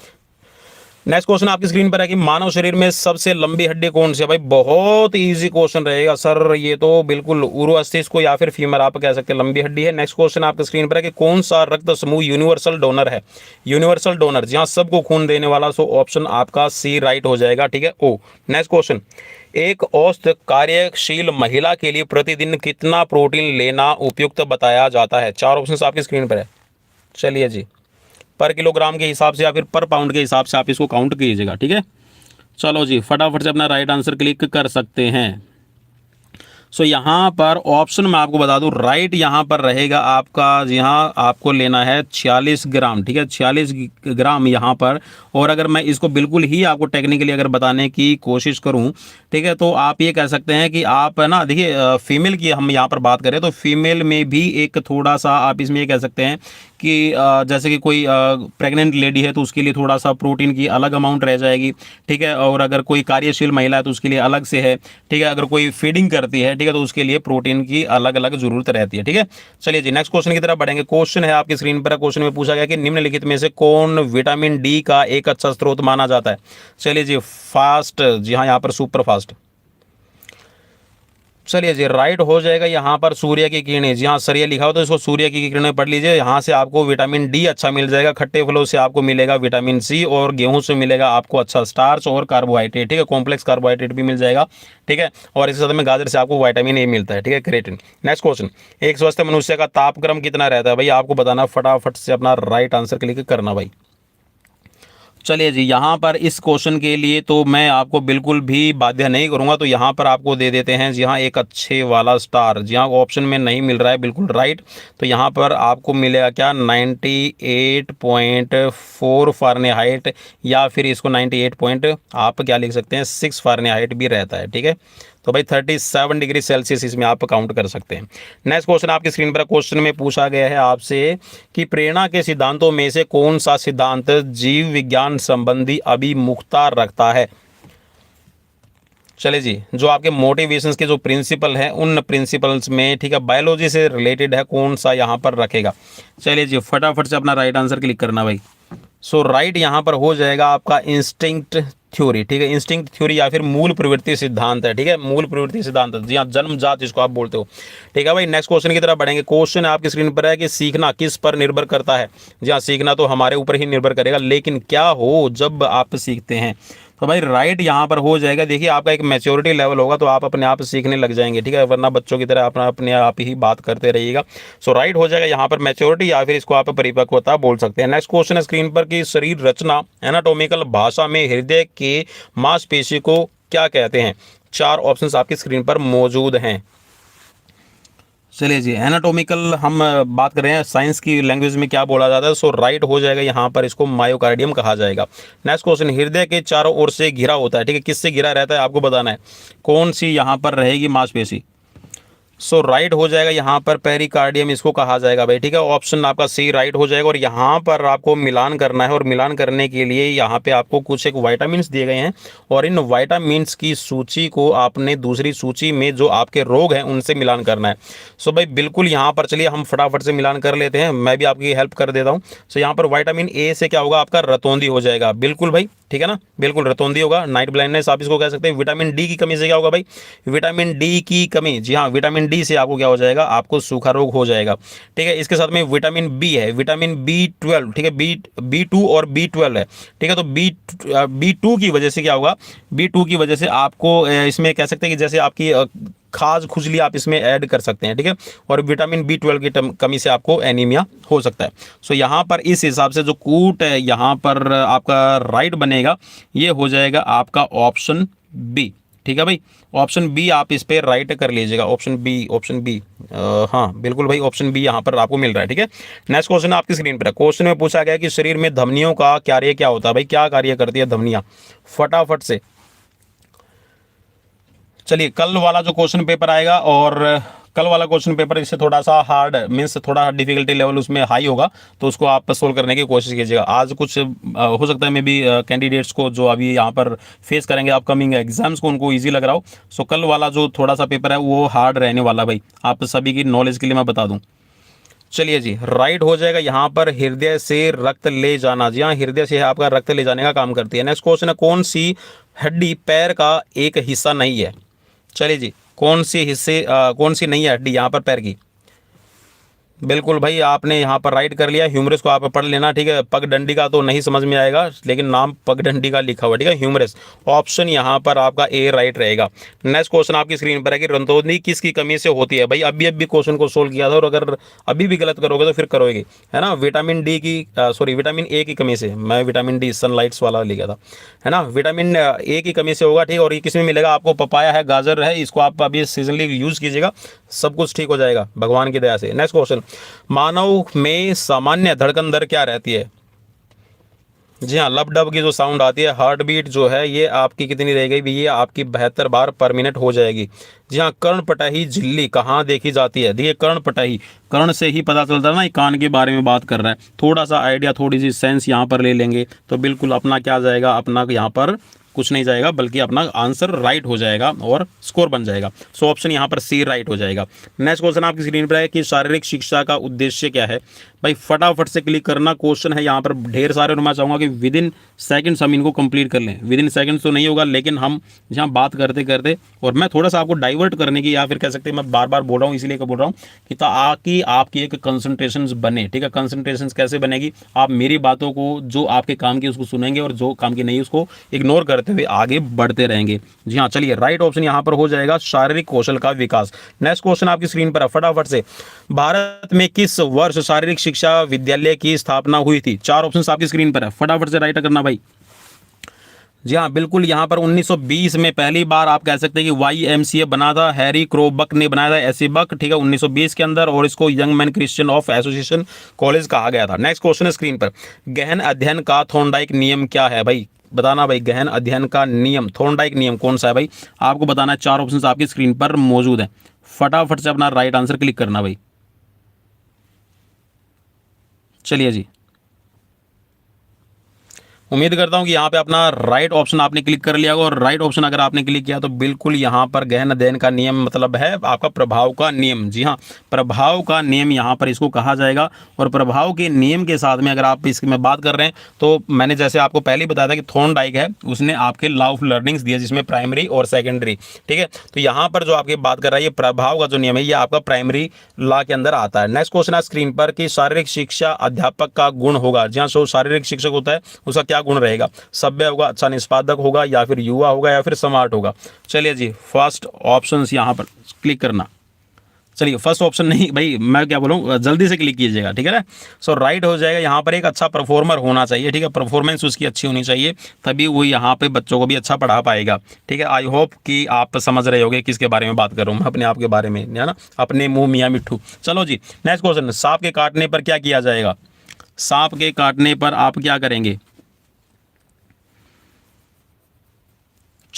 नेक्स्ट क्वेश्चन आपकी स्क्रीन पर है कि मानव शरीर में सबसे लंबी हड्डी कौन सी है। भाई बहुत इजी क्वेश्चन रहेगा सर, ये तो बिल्कुल उरु अस्थिस को या फिर फीमर आप कह सकते हैं लंबी हड्डी है। नेक्स्ट क्वेश्चन आपकी स्क्रीन पर है कि कौन सा रक्त समूह यूनिवर्सल डोनर है। यूनिवर्सल डोनर जहां सबको खून देने वाला, सो ऑप्शन आपका सी राइट हो जाएगा। ठीक है, ओ। नेक्स्ट क्वेश्चन, एक औसत कार्यशील महिला के लिए प्रतिदिन कितना प्रोटीन लेना उपयुक्त बताया जाता है। चार ऑप्शन आपकी स्क्रीन पर है। चलिए जी, पर किलोग्राम के हिसाब से या फिर पर पाउंड के हिसाब से आप इसको काउंट कीजिएगा। ठीक है, चलो जी फटाफट से अपना राइट आंसर क्लिक कर सकते हैं। सो यहाँ पर ऑप्शन मैं आपको बता दूं, राइट यहाँ पर रहेगा आपका, जी हाँ, आपको लेना है 46 ग्राम। ठीक है, 46 ग्राम यहाँ पर। और अगर मैं इसको बिल्कुल ही आपको टेक्निकली अगर बताने की कोशिश करूँ, ठीक है, तो आप ये कह सकते हैं कि आप ना देखिए फीमेल की हम यहाँ पर बात करें तो फीमेल में भी एक थोड़ा सा आप इसमें ये कह सकते हैं कि जैसे कि कोई प्रेग्नेंट लेडी है तो उसके लिए थोड़ा सा प्रोटीन की अलग अमाउंट रह जाएगी। ठीक है, और अगर कोई कार्यशील महिला है तो उसके लिए अलग से है। ठीक है, अगर कोई फीडिंग करती है, ठीक है, तो उसके लिए प्रोटीन की अलग अलग जरूरत रहती है। ठीक है, चलिए जी नेक्स्ट क्वेश्चन की तरफ बढ़ेंगे। क्वेश्चन है आपकी स्क्रीन पर, क्वेश्चन में पूछा गया कि निम्नलिखित में से कौन विटामिन डी का एक अच्छा स्रोत माना जाता है। चलिए जी, फास्ट, जी हाँ, यहाँ पर सुपर फास्ट। चलिए जी, राइट हो जाएगा यहाँ पर सूर्य की किरणें। जी हाँ, सरिया लिखा हो तो इसको सूर्य की किरणें पढ़ लीजिए। यहाँ से आपको विटामिन डी अच्छा मिल जाएगा। खट्टे फलों से आपको मिलेगा विटामिन सी, और गेहूं से मिलेगा आपको अच्छा स्टार्च और कार्बोहाइड्रेट। ठीक है, कॉम्प्लेक्स कार्बोहाइड्रेट भी मिल जाएगा। ठीक है, और इसके साथ में गाजर से आपको विटामिन ए मिलता है। ठीक है, क्रेटिन। नेक्स्ट क्वेश्चन, एक स्वस्थ मनुष्य का तापक्रम कितना रहता है। भाई आपको बताना, फटाफट से अपना राइट आंसर क्लिक करना भाई। चलिए जी, यहाँ पर इस क्वेश्चन के लिए तो मैं आपको बिल्कुल भी बाध्य नहीं करूँगा, तो यहाँ पर आपको दे देते हैं जी हाँ एक अच्छे वाला स्टार। जी हाँ, ऑप्शन में नहीं मिल रहा है बिल्कुल राइट, तो यहाँ पर आपको मिलेगा क्या 98.4 फ़ारेनहाइट, या फिर इसको 98 पॉइंट आप क्या लिख सकते हैं 6 फ़ारेनहाइट भी रहता है। ठीक है, तो भाई 37 डिग्री सेल्सियस इसमें आप काउंट कर सकते हैं। नेक्स्ट क्वेश्चन आपकी स्क्रीन पर, क्वेश्चन में पूछा गया है आपसे कि प्रेरणा के सिद्धांतों में से कौन सा सिद्धांत जीव विज्ञान संबंधी अभिमुखता रखता है। चलिए जी, जो आपके मोटिवेशंस के जो प्रिंसिपल हैं उन प्रिंसिपल्स में, ठीक है, बायोलॉजी से रिलेटेड है, कौन सा यहाँ पर रखेगा। चलिए जी, फटाफट से अपना राइट आंसर क्लिक करना भाई। सो राइट यहाँ पर हो जाएगा आपका इंस्टिंक्ट थ्योरी। ठीक है, इंस्टिंक्ट थ्योरी या फिर मूल प्रवृत्ति सिद्धांत है। ठीक है, मूल प्रवृत्ति सिद्धांत, जी हाँ, जन्मजात जिसको आप बोलते हो। ठीक है भाई, नेक्स्ट क्वेश्चन की तरफ बढ़ेंगे। क्वेश्चन आपकी स्क्रीन पर है कि सीखना किस पर निर्भर करता है। जी हाँ, सीखना तो हमारे ऊपर ही निर्भर करेगा, लेकिन क्या हो जब आप सीखते हैं। तो भाई राइट यहाँ पर हो जाएगा। देखिए, आपका एक मैच्योरिटी लेवल होगा तो आप अपने आप सीखने लग जाएंगे। ठीक है, वरना बच्चों की तरह अपने आप ही बात करते रहिएगा। सो राइट हो जाएगा यहाँ पर मैच्योरिटी, या फिर इसको आप परिपक्वता बोल सकते हैं। नेक्स्ट क्वेश्चन है स्क्रीन पर कि शरीर रचना एनाटॉमिकल भाषा में हृदय के मांसपेशी को क्या कहते हैं। चार ऑप्शंस आपकी स्क्रीन पर मौजूद हैं। चलिए जी, एनाटॉमिकल हम बात कर रहे हैं, साइंस की लैंग्वेज में क्या बोला जाता है। सो राइट हो जाएगा यहाँ पर, इसको मायोकार्डियम कहा जाएगा। नेक्स्ट क्वेश्चन, हृदय के चारों ओर से घिरा होता है। ठीक है, किससे घिरा रहता है आपको बताना है, कौन सी यहाँ पर रहेगी मांसपेशी। सो राइट हो जाएगा यहाँ पर पेरिकार्डियम इसको कहा जाएगा भाई। ठीक है, ऑप्शन आपका सी राइट हो जाएगा। और यहाँ पर आपको मिलान करना है, और मिलान करने के लिए यहाँ पे आपको कुछ एक वाइटामिन्स दिए गए हैं, और इन वाइटामिन्स की सूची को आपने दूसरी सूची में जो आपके रोग हैं उनसे मिलान करना है। सो भाई बिल्कुल यहाँ पर चलिए हम फटाफट से मिलान कर लेते हैं, मैं भी आपकी हेल्प कर देता हूँ। सो यहाँ पर वाइटामिन ए से क्या होगा आपका रतौंधी हो जाएगा। बिल्कुल भाई, ठीक है ना, बिल्कुल रतौंधी होगा। नाइट ब्लाइंडनेस आप इसको कह सकते हैं। विटामिन डी की कमी से क्या होगा भाई, विटामिन डी की कमी, जी हाँ, विटामिन डी से आपको क्या हो जाएगा, आपको सूखा रोग हो जाएगा। ठीक है, इसके साथ में विटामिन बी है, विटामिन B12, ठीक है, B2 और B12 है। ठीक है, तो B2 की वजह से क्या होगा, B2 की वजह से आपको इसमें कह सकते हैं कि जैसे आपकी खाज खुजली आप इसमें ऐड कर सकते हैं। ठीक है, और विटामिन B12 की कमी से आपको एनीमिया हो सकता है। सो यहाँ पर इस हिसाब से जो कूट है यहाँ पर आपका राइट बनेगा, ये हो जाएगा आपका ऑप्शन बी। ठीक है भाई, ऑप्शन बी आप इस पे राइट कर लीजिएगा, ऑप्शन बी, ऑप्शन बी। हाँ बिल्कुल भाई, ऑप्शन बी यहाँ पर आपको मिल रहा है। ठीक है, नेक्स्ट क्वेश्चन आपकी स्क्रीन पर है। क्वेश्चन में पूछा गया कि शरीर में धमनियों का कार्य क्या होता है भाई, क्या कार्य करती है धमनियाँ, फटाफट से। चलिए, कल वाला जो क्वेश्चन पेपर आएगा, और कल वाला क्वेश्चन पेपर इससे थोड़ा सा हार्ड मीन्स थोड़ा डिफिकल्टी लेवल उसमें हाई होगा, तो उसको आप सोल्व करने की कोशिश कीजिएगा। आज कुछ हो सकता है मे बी कैंडिडेट्स को जो अभी यहाँ पर फेस करेंगे अपकमिंग एग्जाम्स को, उनको ईजी लग रहा हो। सो कल वाला जो थोड़ा सा पेपर है वो हार्ड रहने वाला भाई, आप सभी की नॉलेज के लिए मैं बता दूँ। चलिए जी, राइट हो जाएगा यहाँ पर हृदय से रक्त ले जाना। जी हाँ, हृदय से आपका रक्त ले जाने का काम करती है। नेक्स्ट क्वेश्चन है, कौन सी हड्डी पैर का एक हिस्सा नहीं है। चलिए जी, कौन सी नहीं है हड्डी यहाँ पर पैर की। बिल्कुल भाई, आपने यहाँ पर राइट कर लिया, ह्यूमरस को आप पढ़ लेना। ठीक है, पगडंडी का तो नहीं समझ में आएगा, लेकिन नाम पगडंडी का लिखा हुआ। ठीक है, ह्यूमरस, ऑप्शन यहाँ पर आपका ए राइट रहेगा। नेक्स्ट क्वेश्चन आपकी स्क्रीन पर है कि रतौंधी किसकी कमी से होती है भाई। अभी क्वेश्चन को सोल्व किया था, और अगर अभी भी गलत करोगे तो फिर करोगे, है ना। विटामिन डी की सॉरी विटामिन ए की कमी से, मैं विटामिन डी सनलाइट्स वाला लिखा था, है ना। विटामिन ए की कमी से होगा। ठीक, और ये किस में मिलेगा आपको, पपाया है, गाजर है, इसको आप अभी सीजनली यूज कीजिएगा, सब कुछ ठीक हो जाएगा भगवान की दया से। नेक्स्ट क्वेश्चन, मानव में सामान्य धड़कन दर क्या रहती है। जी हाँ, लब डब की जो साउंड आती है, हार्ट बीट जो है ये आपकी कितनी रह गई, ये आपकी 72 बार पर मिनट हो जाएगी। जी हाँ, कर्णपटही झिल्ली कहाँ देखी जाती है। देखिए, कर्णपटही, कर्ण से ही पता चलता है ना, कान के बारे में बात कर रहा है। थोड़ा सा आइडिया, थोड़ी सी सेंस यहाँ पर ले लेंगे तो बिल्कुल अपना क्या जाएगा, अपना यहाँ पर कुछ नहीं जाएगा, बल्कि अपना आंसर राइट हो जाएगा और स्कोर बन जाएगा। सो ऑप्शन यहाँ पर सी राइट हो जाएगा। नेक्स्ट क्वेश्चन आपकी स्क्रीन पर है कि शारीरिक शिक्षा का उद्देश्य क्या है भाई। फटाफट से क्लिक करना, क्वेश्चन है यहाँ पर ढेर सारे, और मैं चाहूँगा कि विद इन सेकंड्स हम इनको कंप्लीट कर लें। विद इन सेकंड्स तो नहीं होगा, लेकिन हम यहाँ बात करते करते, और मैं थोड़ा सा आपको डाइवर्ट करने की, या फिर कह सकते हैं मैं बार बार बोल रहा हूँ इसलिए बोल रहा हूँ कि ताकि आपकी एक कंसंट्रेशन बने। ठीक है, कंसंट्रेशन कैसे बनेगी, आप मेरी बातों को जो आपके काम की उसको सुनेंगे, और जो काम की नहीं उसको इग्नोर करते हुए आगे बढ़ते रहेंगे। जी हाँ, चलिए, राइट ऑप्शन यहाँ पर हो जाएगा शारीरिक कौशल का विकास। नेक्स्ट क्वेश्चन आपकी स्क्रीन पर है, फटाफट से। भारत में किस वर्ष शारीरिक शिक्षा विद्यालय की स्थापना हुई थी। 4 ऑप्शन आपकी स्क्रीन पर है, फटाफट से राइट करना भाई। जी हाँ, बिल्कुल, यहाँ पर 1920 में पहली बार आप कह सकते हैं कि YMCA बना था, हैरी क्रोबक ने बनाया था, ऐसी बक। ठीक है, 1920 के अंदर, और इसको young man Christian of association college कहा गया था। नेक्स्ट क्वेश्चन है स्क्रीन पर, गहन अध्ययन का थॉर्नडाइक नियम क्या है भाई। बताना भाई, गहन अध्ययन का नियम, थॉर्नडाइक नियम कौन सा है भाई, आपको बताना है। 4 ऑप्शन आपकी स्क्रीन पर मौजूद है, फटाफट से अपना राइट आंसर क्लिक करना भाई। चलिए जी, उम्मीद करता हूं कि यहाँ पे अपना राइट ऑप्शन आपने क्लिक कर लिया होगा, और राइट ऑप्शन अगर आपने क्लिक किया तो बिल्कुल यहाँ पर गहन अध्ययन का नियम मतलब है आपका प्रभाव का नियम। जी हाँ, प्रभाव का नियम यहाँ पर इसको कहा जाएगा। और प्रभाव के नियम के साथ में अगर आप इसमें बात कर रहे हैं, तो मैंने जैसे आपको पहले ही बताया था कि थॉर्नडाइक है, उसने आपके लॉ ऑफ लर्निंग्स दिया, जिसमें प्राइमरी और सेकेंडरी। ठीक है, तो यहाँ पर जो आपकी बात कर रहा है, ये प्रभाव का जो नियम है, ये आपका प्राइमरी लॉ के अंदर आता है। नेक्स्ट क्वेश्चन है स्क्रीन पर कि शारीरिक शिक्षा अध्यापक का गुण होगा। जी हाँ, शारीरिक शिक्षक होता है, उसका क्या गुण रहेगा, सभ्य होगा, अच्छा निष्पादक होगा, या फिर युवा होगा, या फिर स्मार्ट होगा। चलिए जी, फर्स्ट ऑप्शन यहाँ पर क्लिक करना। चलिए, फर्स्ट ऑप्शन नहीं भाई, मैं क्या बोलूँ, जल्दी से क्लिक कीजिएगा। ठीक है ना, सो राइट हो जाएगा। यहाँ पर एक अच्छा परफॉर्मर होना चाहिए। ठीक है, परफॉर्मेंस उसकी अच्छी होनी चाहिए, तभी वो यहाँ पे बच्चों को भी अच्छा पढ़ा पाएगा। ठीक है, आई होप कि आप समझ रहे होगे किसके बारे में बात कर रहा हूँ मैं, अपने आप के बारे में, है ना, अपने मुँह मियाँ मिट्ठू। चलो जी, नेक्स्ट क्वेश्चन, सांप के काटने पर क्या किया जाएगा। सांप के काटने पर आप क्या करेंगे।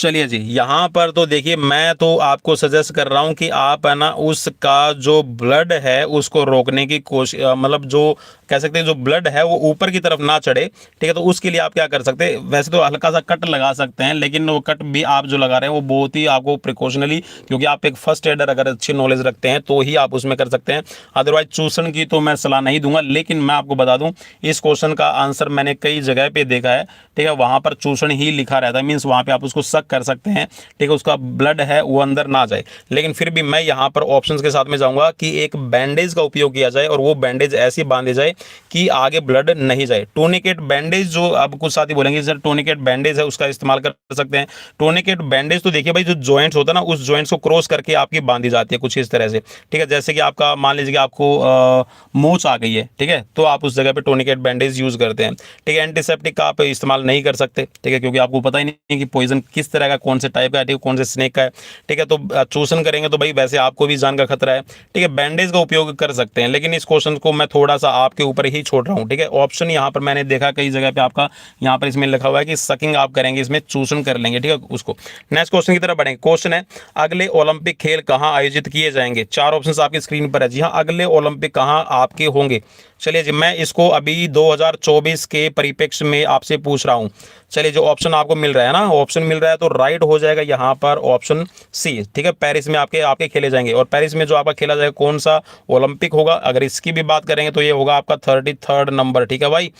चलिए जी, यहाँ पर तो देखिए मैं तो आपको सजेस्ट कर रहा हूँ कि आप है ना उसका जो ब्लड है उसको रोकने की कोशिश, मतलब जो कह सकते हैं जो ब्लड है वो ऊपर की तरफ ना चढ़े, ठीक है। तो उसके लिए आप क्या कर सकते हैं, वैसे तो हल्का सा कट लगा सकते हैं, लेकिन वो कट भी आप जो लगा रहे हैं वो बहुत ही आपको प्रिकॉशनली, क्योंकि आप एक फर्स्ट एडर अगर अच्छी नॉलेज रखते हैं तो ही आप उसमें कर सकते हैं। अदरवाइज चूसण की तो मैं सलाह नहीं दूंगा। लेकिन मैं आपको बता दूं, इस क्वेश्चन का आंसर मैंने कई जगह पे देखा है, ठीक है, वहां पर चूसण ही लिखा रहता है, मीन्स वहां पे आप उसको शक कर सकते हैं, ठीक है, उसका ब्लड है वो अंदर ना जाए। लेकिन फिर भी मैं यहाँ पर ऑप्शंस के साथ में जाऊंगा कि एक बैंडेज का उपयोग किया जाए और वो बैंडेज ऐसी बांधी जाए कि आगे ब्लड नहीं जाए। टोनिकेट बैंडेज, जो अब कुछ साथी बोलेंगे सर टोनिकेट बैंडेज है उसका इस्तेमाल कर सकते हैं। टोनिकेट बैंडेज तो देखिए भाई, जो जॉइंट्स होता है ना उस जॉइंट्स को क्रॉस करके आपकी बांधी जाती है कुछ इस तरह से, ठीक है। जैसे कि आपका मान लीजिए कि आपको मोच आ गई है, ठीक है, तो आप उस जगह पे टोनिकेट बैंडेज यूज करते हैं, ठीक है। एंटीसेप्टिक का आप इस्तेमाल नहीं कर सकते, ठीक है, क्योंकि आपको पता ही नहीं कि पॉइजन किस तरह का, कौन से टाइप का है, ठीक है, कौन से स्नेक का है, ठीक है। तो चूसन करेंगे तो भाई वैसे आपको भी जान का खतरा है, ठीक है। बैंडेज का उपयोग कर सकते हैं, लेकिन इस क्वेश्चन को मैं थोड़ा सा आपके ऊपर ही छोड़ रहा हूँ, ठीक है। ऑप्शन यहाँ पर मैंने देखा कई जगह पे आपका यहाँ पर इसमें लिखा हुआ है कि सकिंग आप करेंगे, इसमें चूसन कर लेंगे, ठीक है। उसको नेक्स्ट क्वेश्चन की तरफ बढ़ेंगे। क्वेश्चन है, अगले ओलंपिक खेल कहाँ आयोजित किए जाएंगे? चार ऑप्शन आपकी स्क्रीन पर है। जी हाँ, अगले ओलंपिक कहाँ आपके होंगे? चलिए जी, मैं इसको अभी 2024 के परिप्रेक्ष्य में आपसे पूछ रहा हूं। चलिए, जो ऑप्शन आपको मिल रहा है ना, ऑप्शन मिल रहा है तो राइट हो जाएगा यहाँ पर ऑप्शन सी, ठीक है। पेरिस में आपके आपके खेले जाएंगे, और पेरिस में जो आपका खेला जाएगा कौन सा ओलंपिक होगा, अगर इसकी भी बात करेंगे तो ये होगा आपका 33rd नंबर, ठीक है भाई।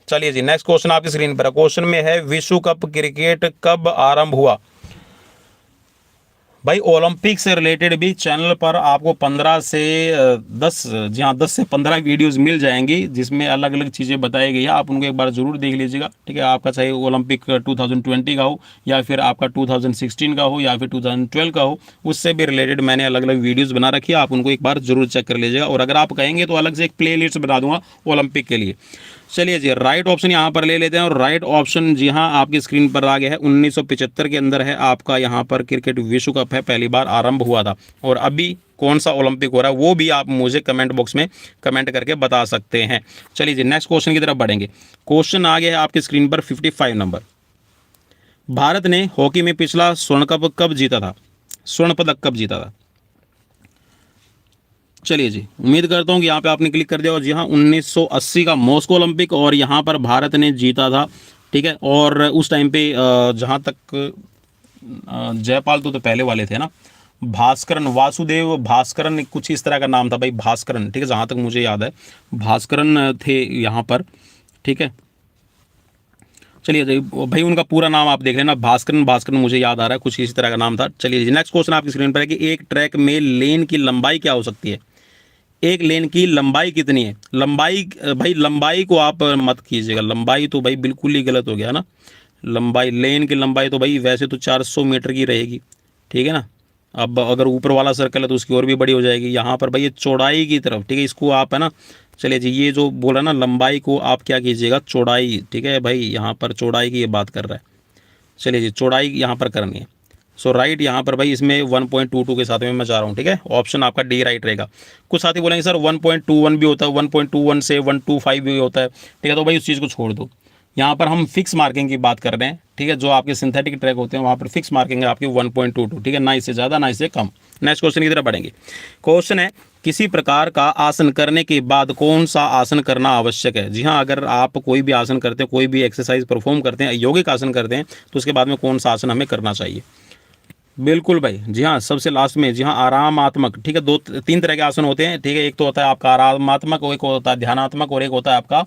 चलिए जी, नेक्स्ट क्वेश्चन आपकी स्क्रीन पर है। क्वेश्चन में है, विश्व कप क्रिकेट कब आरंभ हुआ? भाई ओलंपिक से रिलेटेड भी चैनल पर आपको 15 से 10, जी हाँ 10 से 15 वीडियोस मिल जाएंगी, जिसमें अलग अलग चीज़ें बताई गई है। आप उनको एक बार जरूर देख लीजिएगा, ठीक है। आपका चाहे ओलंपिक 2020 का हो, या फिर आपका 2016 का हो, या फिर 2012 का हो, उससे भी रिलेटेड मैंने अलग अलग वीडियोज़ बना रखी है, आप उनको एक बार जरूर चेक कर लीजिएगा। और अगर आप कहेंगे तो अलग से एक प्ले लिस्ट बना दूंगा ओलंपिक के लिए। चलिए जी, राइट ऑप्शन यहाँ पर ले लेते हैं, और राइट ऑप्शन जी हाँ आपकी स्क्रीन पर आ गया है। 1975 के अंदर है आपका यहाँ पर क्रिकेट विश्व कप है, पहली बार आरंभ हुआ था। और अभी कौन सा ओलंपिक हो रहा है वो भी आप मुझे कमेंट बॉक्स में कमेंट करके बता सकते हैं। चलिए जी, नेक्स्ट क्वेश्चन की तरफ बढ़ेंगे। क्वेश्चन आ गया है आपकी स्क्रीन पर 55 नंबर। भारत ने हॉकी में पिछला स्वर्ण कप कब जीता था? स्वर्ण पदक कब जीता था? चलिए जी, उम्मीद करता हूँ कि यहाँ पे आपने क्लिक कर दिया। और जी हाँ, 1980 का मॉस्को ओलंपिक, और यहाँ पर भारत ने जीता था, ठीक है। और उस टाइम पे जहाँ तक जयपाल तो पहले वाले थे ना, भास्करन, वासुदेव भास्करन कुछ इस तरह का नाम था भाई, भास्करन, ठीक है, जहाँ तक मुझे याद है भास्करन थे यहाँ पर, ठीक है। चलिए जी, भाई उनका पूरा नाम आप देख लेना, भास्करन, भास्करन मुझे याद आ रहा है, कुछ इसी तरह का नाम था। चलिए जी, नेक्स्ट क्वेश्चन आपकी स्क्रीन पर है कि एक ट्रैक में लेन की लंबाई क्या हो सकती है? एक लेन की लंबाई कितनी है? लंबाई, भाई लंबाई को आप मत कीजिएगा, लंबाई तो भाई बिल्कुल ही गलत हो गया ना। लंबाई, लेन की लंबाई तो भाई वैसे तो 400 मीटर की रहेगी, ठीक है ना। अब अगर ऊपर वाला सर्कल है तो उसकी और भी बड़ी हो जाएगी। यहाँ पर भाई ये चौड़ाई की तरफ, ठीक है, इसको आप है ना, चलिए जी, ये जो बोला ना लंबाई को आप क्या कीजिएगा, चौड़ाई, ठीक है भाई, यहाँ पर चौड़ाई की ये बात कर रहा है। चलिए जी, चौड़ाई यहाँ पर करनी है। सो राइट यहाँ पर भाई इसमें 1.22 के साथ में मैं जा रहा हूँ, ठीक है। ऑप्शन आपका डी राइट रहेगा। कुछ साथी बोलेंगे सर 1.21 भी होता है, 1.21 से 125 भी होता है, ठीक है। तो भाई उस चीज़ को छोड़ दो, यहाँ पर हम फिक्स मार्किंग की बात कर रहे हैं, ठीक है। जो आपके सिंथेटिक ट्रैक होते हैं वहाँ पर फिक्स मार्किंग है आपकी 1.22, ठीक है, ना इससे ज़्यादा ना इससे कम। नेक्स्ट क्वेश्चन की तरफ बढ़ेंगे। क्वेश्चन है, किसी प्रकार का आसन करने के बाद कौन सा आसन करना आवश्यक है? जी हाँ, अगर आप कोई भी आसन करते हैं, कोई भी एक्सरसाइज परफॉर्म करते हैं, यौगिक आसन करते हैं, तो उसके बाद में कौन सा आसन हमें करना चाहिए? बिल्कुल भाई, जी हाँ, सबसे लास्ट में, जी हाँ, आरामात्मक, ठीक है। दो तीन तरह के आसन होते हैं, ठीक है। एक तो होता है आपका आरामात्मक, और एक होता है ध्यानात्मक, और एक होता है आपका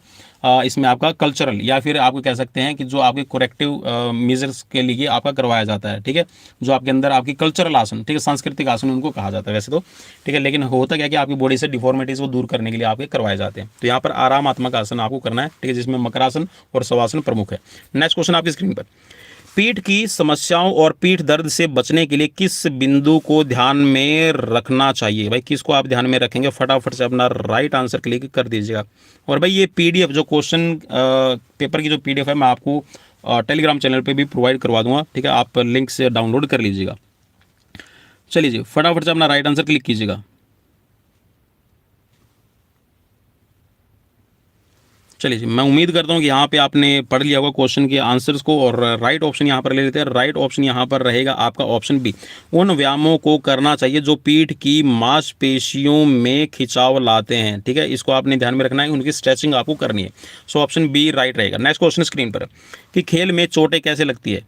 इसमें आपका कल्चरल, या फिर आपको कह सकते हैं कि जो आपके कोरेक्टिव मेजर्स के लिए आपका करवाया जाता है, ठीक है। जो आपके अंदर आपकी कल्चरल आसन, ठीक है, सांस्कृतिक आसन उनको कहा जाता है वैसे तो, ठीक है। लेकिन होता क्या कि आपकी बॉडी से डिफॉर्मिटीज को दूर करने के लिए आपके करवाए जाते हैं। तो यहाँ पर आरामात्मक आसन आपको करना है, ठीक है, जिसमें मकरासन और शवासन प्रमुख है। नेक्स्ट क्वेश्चन आपकी स्क्रीन पर, पीठ की समस्याओं और पीठ दर्द से बचने के लिए किस बिंदु को ध्यान में रखना चाहिए? भाई किसको आप ध्यान में रखेंगे? फटाफट से अपना राइट आंसर क्लिक कर दीजिएगा। और भाई ये पीडीएफ जो क्वेश्चन पेपर की जो पीडीएफ है मैं आपको टेलीग्राम चैनल पे भी प्रोवाइड करवा दूंगा, ठीक है। आप लिंक से डाउनलोड कर लीजिएगा। चलिए जी, फटाफट से अपना राइट आंसर क्लिक कीजिएगा। चलिए जी, मैं उम्मीद करता हूँ कि यहाँ पे आपने पढ़ लिया होगा क्वेश्चन के आंसर्स को। और राइट ऑप्शन यहाँ पर ले लेते हैं। राइट ऑप्शन यहाँ पर रहेगा आपका ऑप्शन बी। उन व्यायामों को करना चाहिए जो पीठ की मांसपेशियों में खिंचाव लाते हैं। ठीक है, इसको आपने ध्यान में रखना है, उनकी स्ट्रेचिंग आपको करनी है। सो ऑप्शन बी राइट रहेगा। नेक्स्ट क्वेश्चन स्क्रीन पर कि खेल में चोटें कैसे लगती है।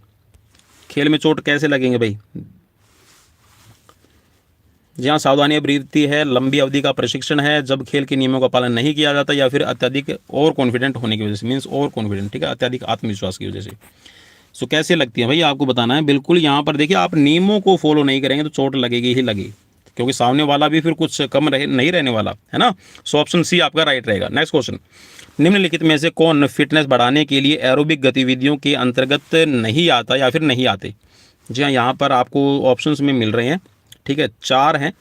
खेल में चोट कैसे लगेंगे भाई? जहाँ सावधानी बरतती है, लंबी अवधि का प्रशिक्षण है, जब खेल के नियमों का पालन नहीं किया जाता, या फिर अत्यधिक ओवर कॉन्फिडेंट होने की वजह से, मीन्स ओवर कॉन्फिडेंट, ठीक है, अत्यधिक आत्मविश्वास की वजह से। सो कैसे लगती है भाई, आपको बताना है। बिल्कुल यहाँ पर देखिए, आप नियमों को फॉलो नहीं करेंगे तो चोट लगेगी ही लगेगी, क्योंकि सामने वाला भी फिर कुछ कम नहीं रहने वाला है ना। सो ऑप्शन सी आपका राइट रहेगा। नेक्स्ट क्वेश्चन, निम्नलिखित में से कौन फिटनेस बढ़ाने के लिए एरोबिक गतिविधियों के अंतर्गत नहीं आता या फिर नहीं आते? जी हाँ, यहाँ पर आपको ऑप्शंस में मिल रहे हैं। ठीक है, 4 हैं।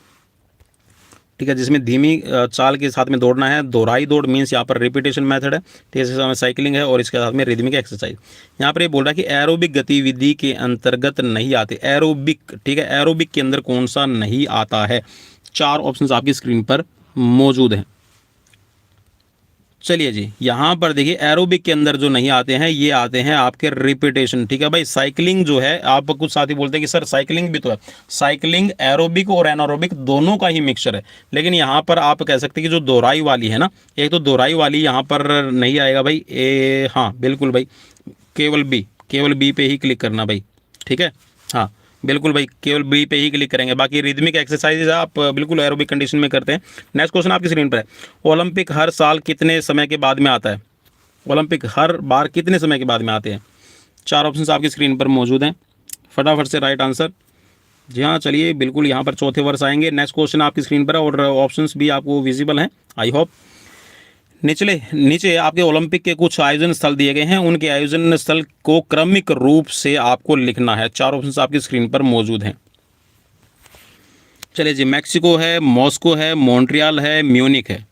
ठीक है, जिसमें धीमी चाल के साथ में दौड़ना है, दोहराई दौड़, मीन्स यहाँ पर रिपीटेशन मेथड है। ठीक है, इसके साथ में साइकिलिंग है, और इसके साथ में रिदमिक एक्सरसाइज। यहाँ पर ये बोल रहा है कि एरोबिक गतिविधि के अंतर्गत नहीं आते। एरोबिक, ठीक है, एरोबिक के अंदर कौन सा नहीं आता है? 4 ऑप्शंस आपकी स्क्रीन पर मौजूद हैं। चलिए जी, यहाँ पर देखिए, एरोबिक के अंदर जो नहीं आते हैं, ये आते हैं आपके रिपीटेशन। ठीक है भाई, साइकिलिंग जो है, आप कुछ साथी बोलते हैं कि सर साइकिलिंग भी तो है। साइकिलिंग एरोबिक और एनारोबिक दोनों का ही मिक्सचर है। लेकिन यहाँ पर आप कह सकते हैं कि जो दोहराई वाली है ना, एक तो दोहराई वाली यहाँ पर नहीं आएगा भाई। हाँ बिल्कुल भाई, केवल बी पे ही क्लिक करना भाई। ठीक है, हाँ बिल्कुल भाई, केवल बी पे ही क्लिक करेंगे। बाकी रिदमिक एक्सरसाइजेज आप बिल्कुल एरोबिक कंडीशन में करते हैं। नेक्स्ट क्वेश्चन आपकी स्क्रीन पर है, ओलंपिक हर साल कितने समय के बाद में आता है? ओलंपिक हर बार कितने समय के बाद में आते हैं? 4 ऑप्शंस आपकी स्क्रीन पर मौजूद हैं, फटाफट से राइट आंसर। जी हाँ, चलिए बिल्कुल यहाँ पर चौथे वर्ष आएंगे। नेक्स्ट क्वेश्चन आपकी स्क्रीन पर है, और ऑप्शंस भी आपको विजिबल हैं, आई होप। नीचे आपके ओलंपिक के कुछ आयोजन स्थल दिए गए हैं, उनके आयोजन स्थल को क्रमिक रूप से आपको लिखना है। 4 ऑप्शंस आपकी स्क्रीन पर मौजूद हैं। चलिए जी, मैक्सिको है, मॉस्को है, मॉन्ट्रियल है, म्यूनिक है।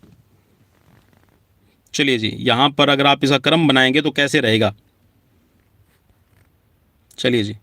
चलिए जी, यहां पर अगर आप इसका क्रम बनाएंगे तो कैसे रहेगा? चलिए जी,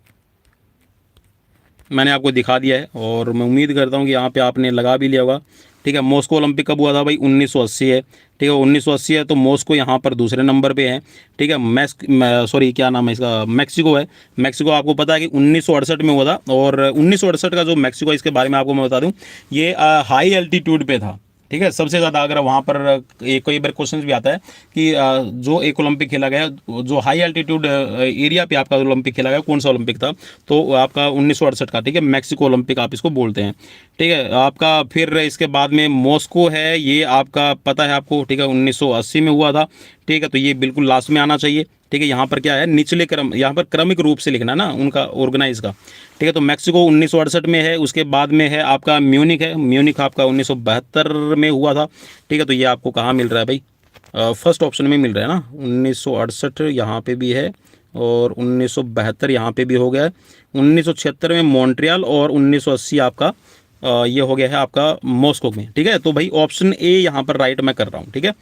मैंने आपको दिखा दिया है, और मैं उम्मीद करता हूं कि यहाँ पे आपने लगा भी लिया होगा। ठीक है, मॉस्को ओलंपिक कब हुआ था भाई? 1980 है। ठीक है, 1980 है, तो मॉस्को यहाँ पर दूसरे नंबर पे है। ठीक है, सॉरी क्या नाम है इसका, मैक्सिको है। मैक्सिको आपको पता है कि 1968 में हुआ था, और 1968 का जो मैक्सिको है, इसके बारे में आपको मैं बता दूं, ये हाई एल्टीट्यूड पे था। ठीक है, सबसे ज़्यादा अगर वहाँ पर एक कई बार क्वेश्चन भी आता है कि जो एक ओलंपिक खेला गया, जो हाई एल्टीट्यूड एरिया पे आपका ओलंपिक खेला गया, कौन सा ओलंपिक था? तो आपका 1968 का, ठीक है, मैक्सिको ओलंपिक आप इसको बोलते हैं। ठीक है, आपका फिर इसके बाद में मॉस्को है, ये आपका पता है आपको। ठीक है, 1980 में हुआ था। ठीक है, तो ये बिल्कुल लास्ट में आना चाहिए। ठीक है, यहाँ पर क्या है, निचले क्रम, यहाँ पर क्रमिक रूप से लिखना ना उनका ऑर्गेनाइज का। ठीक है, तो मैक्सिको 1968 में है, उसके बाद में है आपका म्यूनिक है। म्यूनिक आपका 1972 में हुआ था। ठीक है, तो ये आपको कहाँ मिल रहा है भाई? फर्स्ट ऑप्शन में मिल रहा है ना, 1968 यहाँ पे भी है, और 1972 यहाँ पे भी हो गया है। 1976 में मॉन्ट्रियल, और 1980 आपका ये हो गया है आपका मॉस्को में। ठीक है, तो भाई ऑप्शन ए यहाँ पर राइट मैं कर रहा हूँ। ठीक है,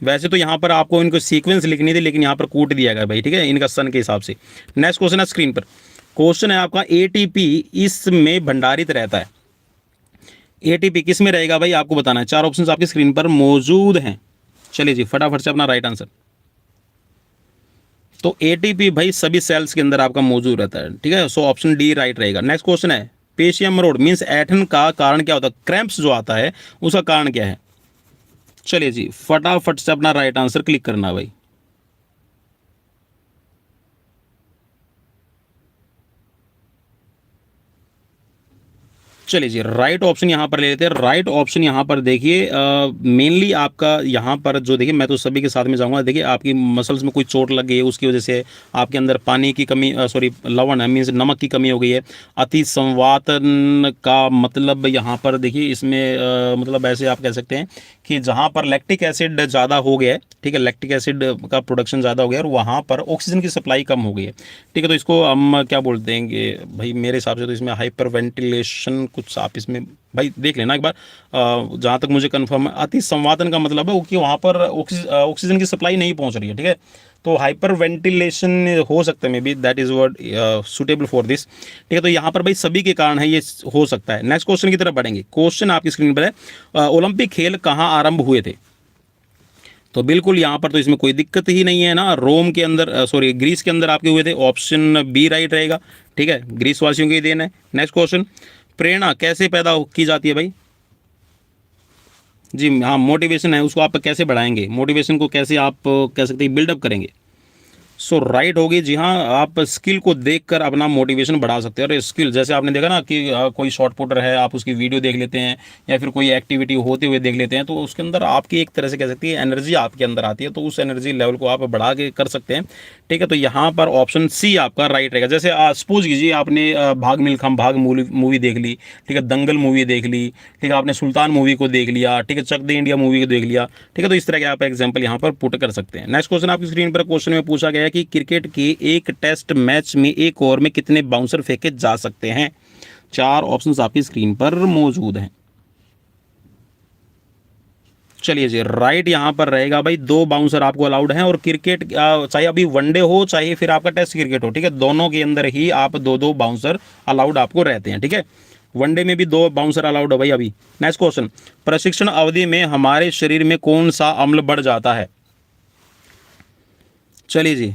वैसे तो यहाँ पर आपको इनको सीक्वेंस लिखनी थी, लेकिन यहाँ पर कूट दिया गया भाई। ठीक है, इनका सन के हिसाब से। नेक्स्ट क्वेश्चन है स्क्रीन पर। क्वेश्चन है आपका, एटीपी इसमें भंडारित रहता है। एटीपी किस में रहेगा भाई, आपको बताना है। 4 ऑप्शन आपकी स्क्रीन पर मौजूद हैं। चलिए जी, फटाफट से अपना राइट आंसर। तो एटीपी भाई सभी सेल्स के अंदर आपका मौजूद रहता है। ठीक है, सो ऑप्शन डी राइट रहेगा। नेक्स्ट क्वेश्चन है, पेशियम रोड मीन्स ऐठन का कारण क्या होता है? क्रैम्प्स जो आता है उसका कारण क्या है? चलिए जी, फटाफट से अपना राइट आंसर क्लिक करना भाई। चलिए जी, राइट ऑप्शन यहाँ पर ले लेते हैं। राइट ऑप्शन यहाँ पर देखिए, मेनली आपका यहाँ पर जो, देखिए मैं तो सभी के साथ में जाऊँगा। देखिए आपकी मसल्स में कोई चोट लग गई है, उसकी वजह से आपके अंदर पानी की कमी, सॉरी लवण है, मीन्स नमक की कमी हो गई है। अति संवातन का मतलब यहाँ पर देखिए, इसमें मतलब ऐसे आप कह सकते हैं कि जहाँ पर लैक्टिक एसिड ज़्यादा हो गया है। ठीक है, लैक्टिक एसिड का प्रोडक्शन ज़्यादा हो गया है, और वहाँ पर ऑक्सीजन की सप्लाई कम हो गई है। ठीक है, तो इसको हम क्या बोलते हैं भाई, मेरे हिसाब से तो इसमें हाइपर वेंटिलेशन कुछ आप इसमें भाई देख लेना एक बार। जहाँ तक मुझे कंफर्म है, अति संवातन का मतलब है कि वहाँ पर ऑक्सीजन की सप्लाई नहीं पहुँच रही है। ठीक है, तो हाइपर वेंटिलेशन हो सकता है, may be that is word suitable for this. ठीक है, तो यहाँ पर भाई सभी के कारण है, ये हो सकता है। नेक्स्ट क्वेश्चन की तरफ बढ़ेंगे। क्वेश्चन आपकी स्क्रीन पर है, ओलंपिक खेल कहाँ आरंभ हुए थे? तो बिल्कुल यहाँ पर तो इसमें कोई दिक्कत ही नहीं है ना। रोम के अंदर सॉरी ग्रीस के अंदर आपके हुए थे, ऑप्शन बी राइट रहेगा। ठीक है, ग्रीस वासियों की देन है। नेक्स्ट क्वेश्चन, प्रेरणा कैसे पैदा की जाती है भाई? जी हाँ, मोटिवेशन है, उसको आप कैसे बढ़ाएंगे, मोटिवेशन को कैसे आप कह सकते हैं बिल्डअप करेंगे? सो राइट होगी जी हाँ, आप स्किल को देखकर अपना मोटिवेशन बढ़ा सकते हैं। और स्किल जैसे आपने देखा ना कि कोई शॉर्ट पुटर है, आप उसकी वीडियो देख लेते हैं या फिर कोई एक्टिविटी होते हुए देख लेते हैं, तो उसके अंदर आपकी एक तरह से कह सकती है एनर्जी आपके अंदर आती है, तो उस एनर्जी लेवल को आप बढ़ा के कर सकते हैं। ठीक है, तो यहाँ पर ऑप्शन सी आपका राइट रहेगा। जैसे सपोज कीजिए आपने भाग मिल्खा भाग मूवी देख ली, ठीक है, दंगल मूवी देख ली, ठीक है, आपने सुल्तान मूवी को देख लिया, ठीक है, चक दे इंडिया मूवी को देख लिया, ठीक है, तो इस तरह के आप एग्जाम्पल यहाँ पर पुट कर सकते हैं। नेक्स्ट क्वेश्चन आपकी स्क्रीन पर क्वेश्चन में पूछा गया कि क्रिकेट के एक टेस्ट मैच में एक ओवर में कितने बाउंसर फेंके जा सकते हैं? 4 ऑप्शंस आपकी स्क्रीन पर मौजूद हैं। चलिए जी, राइट यहां पर रहेगा भाई 2 बाउंसर आपको अलाउड हैं। और क्रिकेट चाहे अभी वनडे हो चाहे फिर आपका टेस्ट क्रिकेट हो, ठीक है, दोनों के अंदर ही आप 2-2 बाउंसर अलाउड आपको रहते हैं। ठीक है, वनडे में भी 2 बाउंसर अलाउड है भाई अभी। नेक्स्ट क्वेश्चन, प्रशिक्षण अवधि में हमारे शरीर में कौन सा अम्ल बढ़ जाता है? चलिए जी,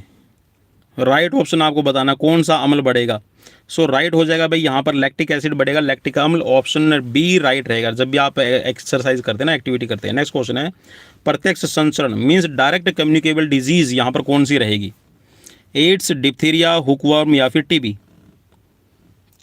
राइट ऑप्शन आपको बताना कौन सा अम्ल बढ़ेगा। सो राइट हो जाएगा भाई यहाँ पर लैक्टिक एसिड बढ़ेगा, लैक्टिक अम्ल, ऑप्शन बी राइट रहेगा जब भी आप एक्सरसाइज करते हैं ना, एक्टिविटी करते हैं। नेक्स्ट क्वेश्चन है, प्रत्यक्ष संचरण मींस डायरेक्ट कम्युनिकेबल डिजीज यहाँ पर कौन सी रहेगी? एड्स, डिप्थीरिया, हुकवर्म या फिर टीबी?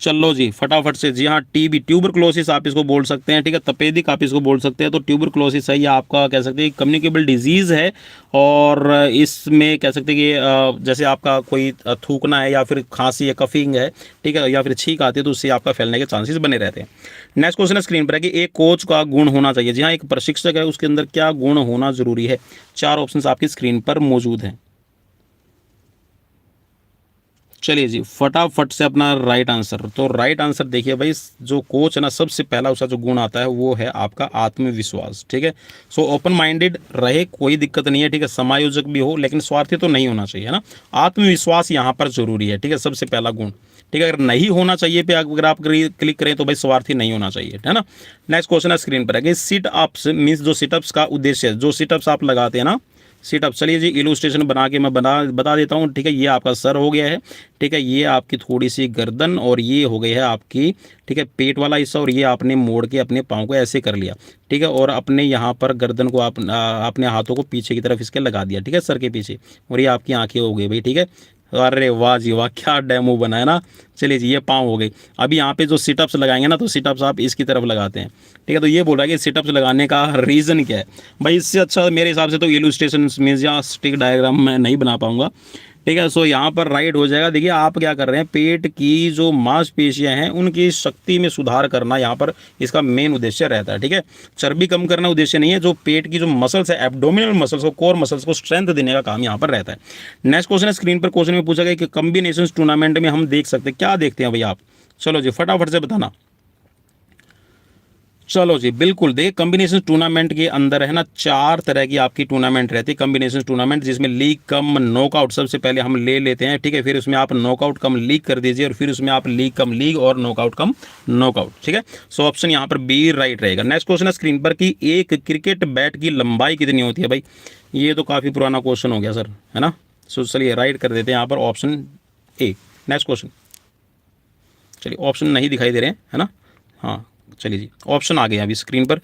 चलो जी फटाफट से, जी हाँ टीबी, ट्यूबरक्लोसिस आप इसको बोल सकते हैं। ठीक है, तपेदिक आप इसको बोल सकते हैं। तो ट्यूबरक्लोसिस है, ये आपका कह सकते हैं कम्युनिकेबल डिजीज़ है। और इसमें कह सकते हैं कि जैसे आपका कोई थूकना है या फिर खांसी या कफिंग है, ठीक है, या फिर छींक आती है, तो उससे आपका फैलने के चांसेस बने रहते हैं। नेक्स्ट क्वेश्चन है स्क्रीन पर है कि एक कोच का गुण होना चाहिए। जी हाँ, एक प्रशिक्षक है उसके अंदर क्या गुण होना जरूरी है? 4 ऑप्शन आपकी स्क्रीन पर मौजूद हैं। चलिए जी फटाफट से अपना राइट आंसर। तो राइट आंसर देखिए भाई, जो कोच है ना, सबसे पहला उसका जो गुण आता है वो है आपका आत्मविश्वास। ठीक है, सो ओपन माइंडेड रहे, कोई दिक्कत नहीं है। ठीक है, समायोजक भी हो लेकिन स्वार्थी तो नहीं होना चाहिए, है ना। आत्मविश्वास यहाँ पर जरूरी है। ठीक है, सबसे पहला गुण। ठीक है, अगर नहीं होना चाहिए पे अगर आप क्लिक करें तो भाई स्वार्थी नहीं होना चाहिए, है ना। नेक्स्ट क्वेश्चन है स्क्रीन पर है कि सिट अप्स मीन्स जो सिटअप्स का उद्देश्य, जो सिटअप्स आप लगाते हैं ना, सीटअप। चलिए जी इलुस्ट्रेशन बना के मैं बता देता हूँ। ठीक है, ये आपका सर हो गया है, ठीक है, ये आपकी थोड़ी सी गर्दन, और ये हो गई है आपकी, ठीक है, पेट वाला हिस्सा, और ये आपने मोड़ के अपने पाँव को ऐसे कर लिया। ठीक है, और अपने यहाँ पर गर्दन को आप अपने हाथों को पीछे की तरफ इसके लगा दिया, ठीक है, सर के पीछे, और ये आपकी आंखें हो गई भाई। ठीक है, अरे वाह जी वाह, क्या डेमो बना है ना। चलिए जी, ये पाँव हो गई। अभी यहाँ पे जो सिटअप्स लगाएंगे ना, तो सिटअप्स आप इसकी तरफ लगाते हैं। ठीक है, तो ये बोल रहा है कि सिटअप्स लगाने का रीज़न क्या है भाई? इससे अच्छा मेरे हिसाब से तो इलुस्ट्रेशन मीन्स या स्टिक डायग्राम मैं नहीं बना पाऊंगा। ठीक है, सो यहाँ पर राइट हो जाएगा। देखिए आप क्या कर रहे हैं, पेट की जो मांसपेशियां हैं उनकी शक्ति में सुधार करना यहाँ पर इसका मेन उद्देश्य रहता है। ठीक है, चर्बी कम करना उद्देश्य नहीं है। जो पेट की जो मसल्स है, एब्डोमिनल मसल्स को, कोर मसल्स को स्ट्रेंथ देने का काम यहाँ पर रहता है। नेक्स्ट क्वेश्चन है स्क्रीन पर, क्वेश्चन में पूछा गया कि कॉम्बिनेशन टूर्नामेंट में हम देख सकते हैं, क्या देखते हैं भाई आप? चलो जी फटाफट से बताना। चलो जी बिल्कुल, देखिए कॉम्बिनेशन टूर्नामेंट के अंदर है ना 4 तरह की आपकी टूर्नामेंट रहती है। कॉम्बिनेशन टूर्नामेंट जिसमें लीग कम नॉकआउट सबसे पहले हम ले लेते हैं। ठीक है, फिर उसमें आप नॉकआउट कम लीग कर दीजिए, और फिर उसमें आप लीग कम लीग और नॉकआउट कम नॉकआउट। ठीक है, सो ऑप्शन यहाँ पर बी राइट रहेगा। नेक्स्ट क्वेश्चन है स्क्रीन पर कि एक क्रिकेट बैट की लंबाई कितनी होती है भाई? ये तो काफ़ी पुराना क्वेश्चन हो गया सर, है ना। सो चलिए राइट कर देते हैं यहाँ पर ऑप्शन ए। नेक्स्ट क्वेश्चन, चलिए ऑप्शन नहीं दिखाई दे रहे हैं, है ना। हाँ चलिए जी, ऑप्शन आ गए अभी स्क्रीन पर।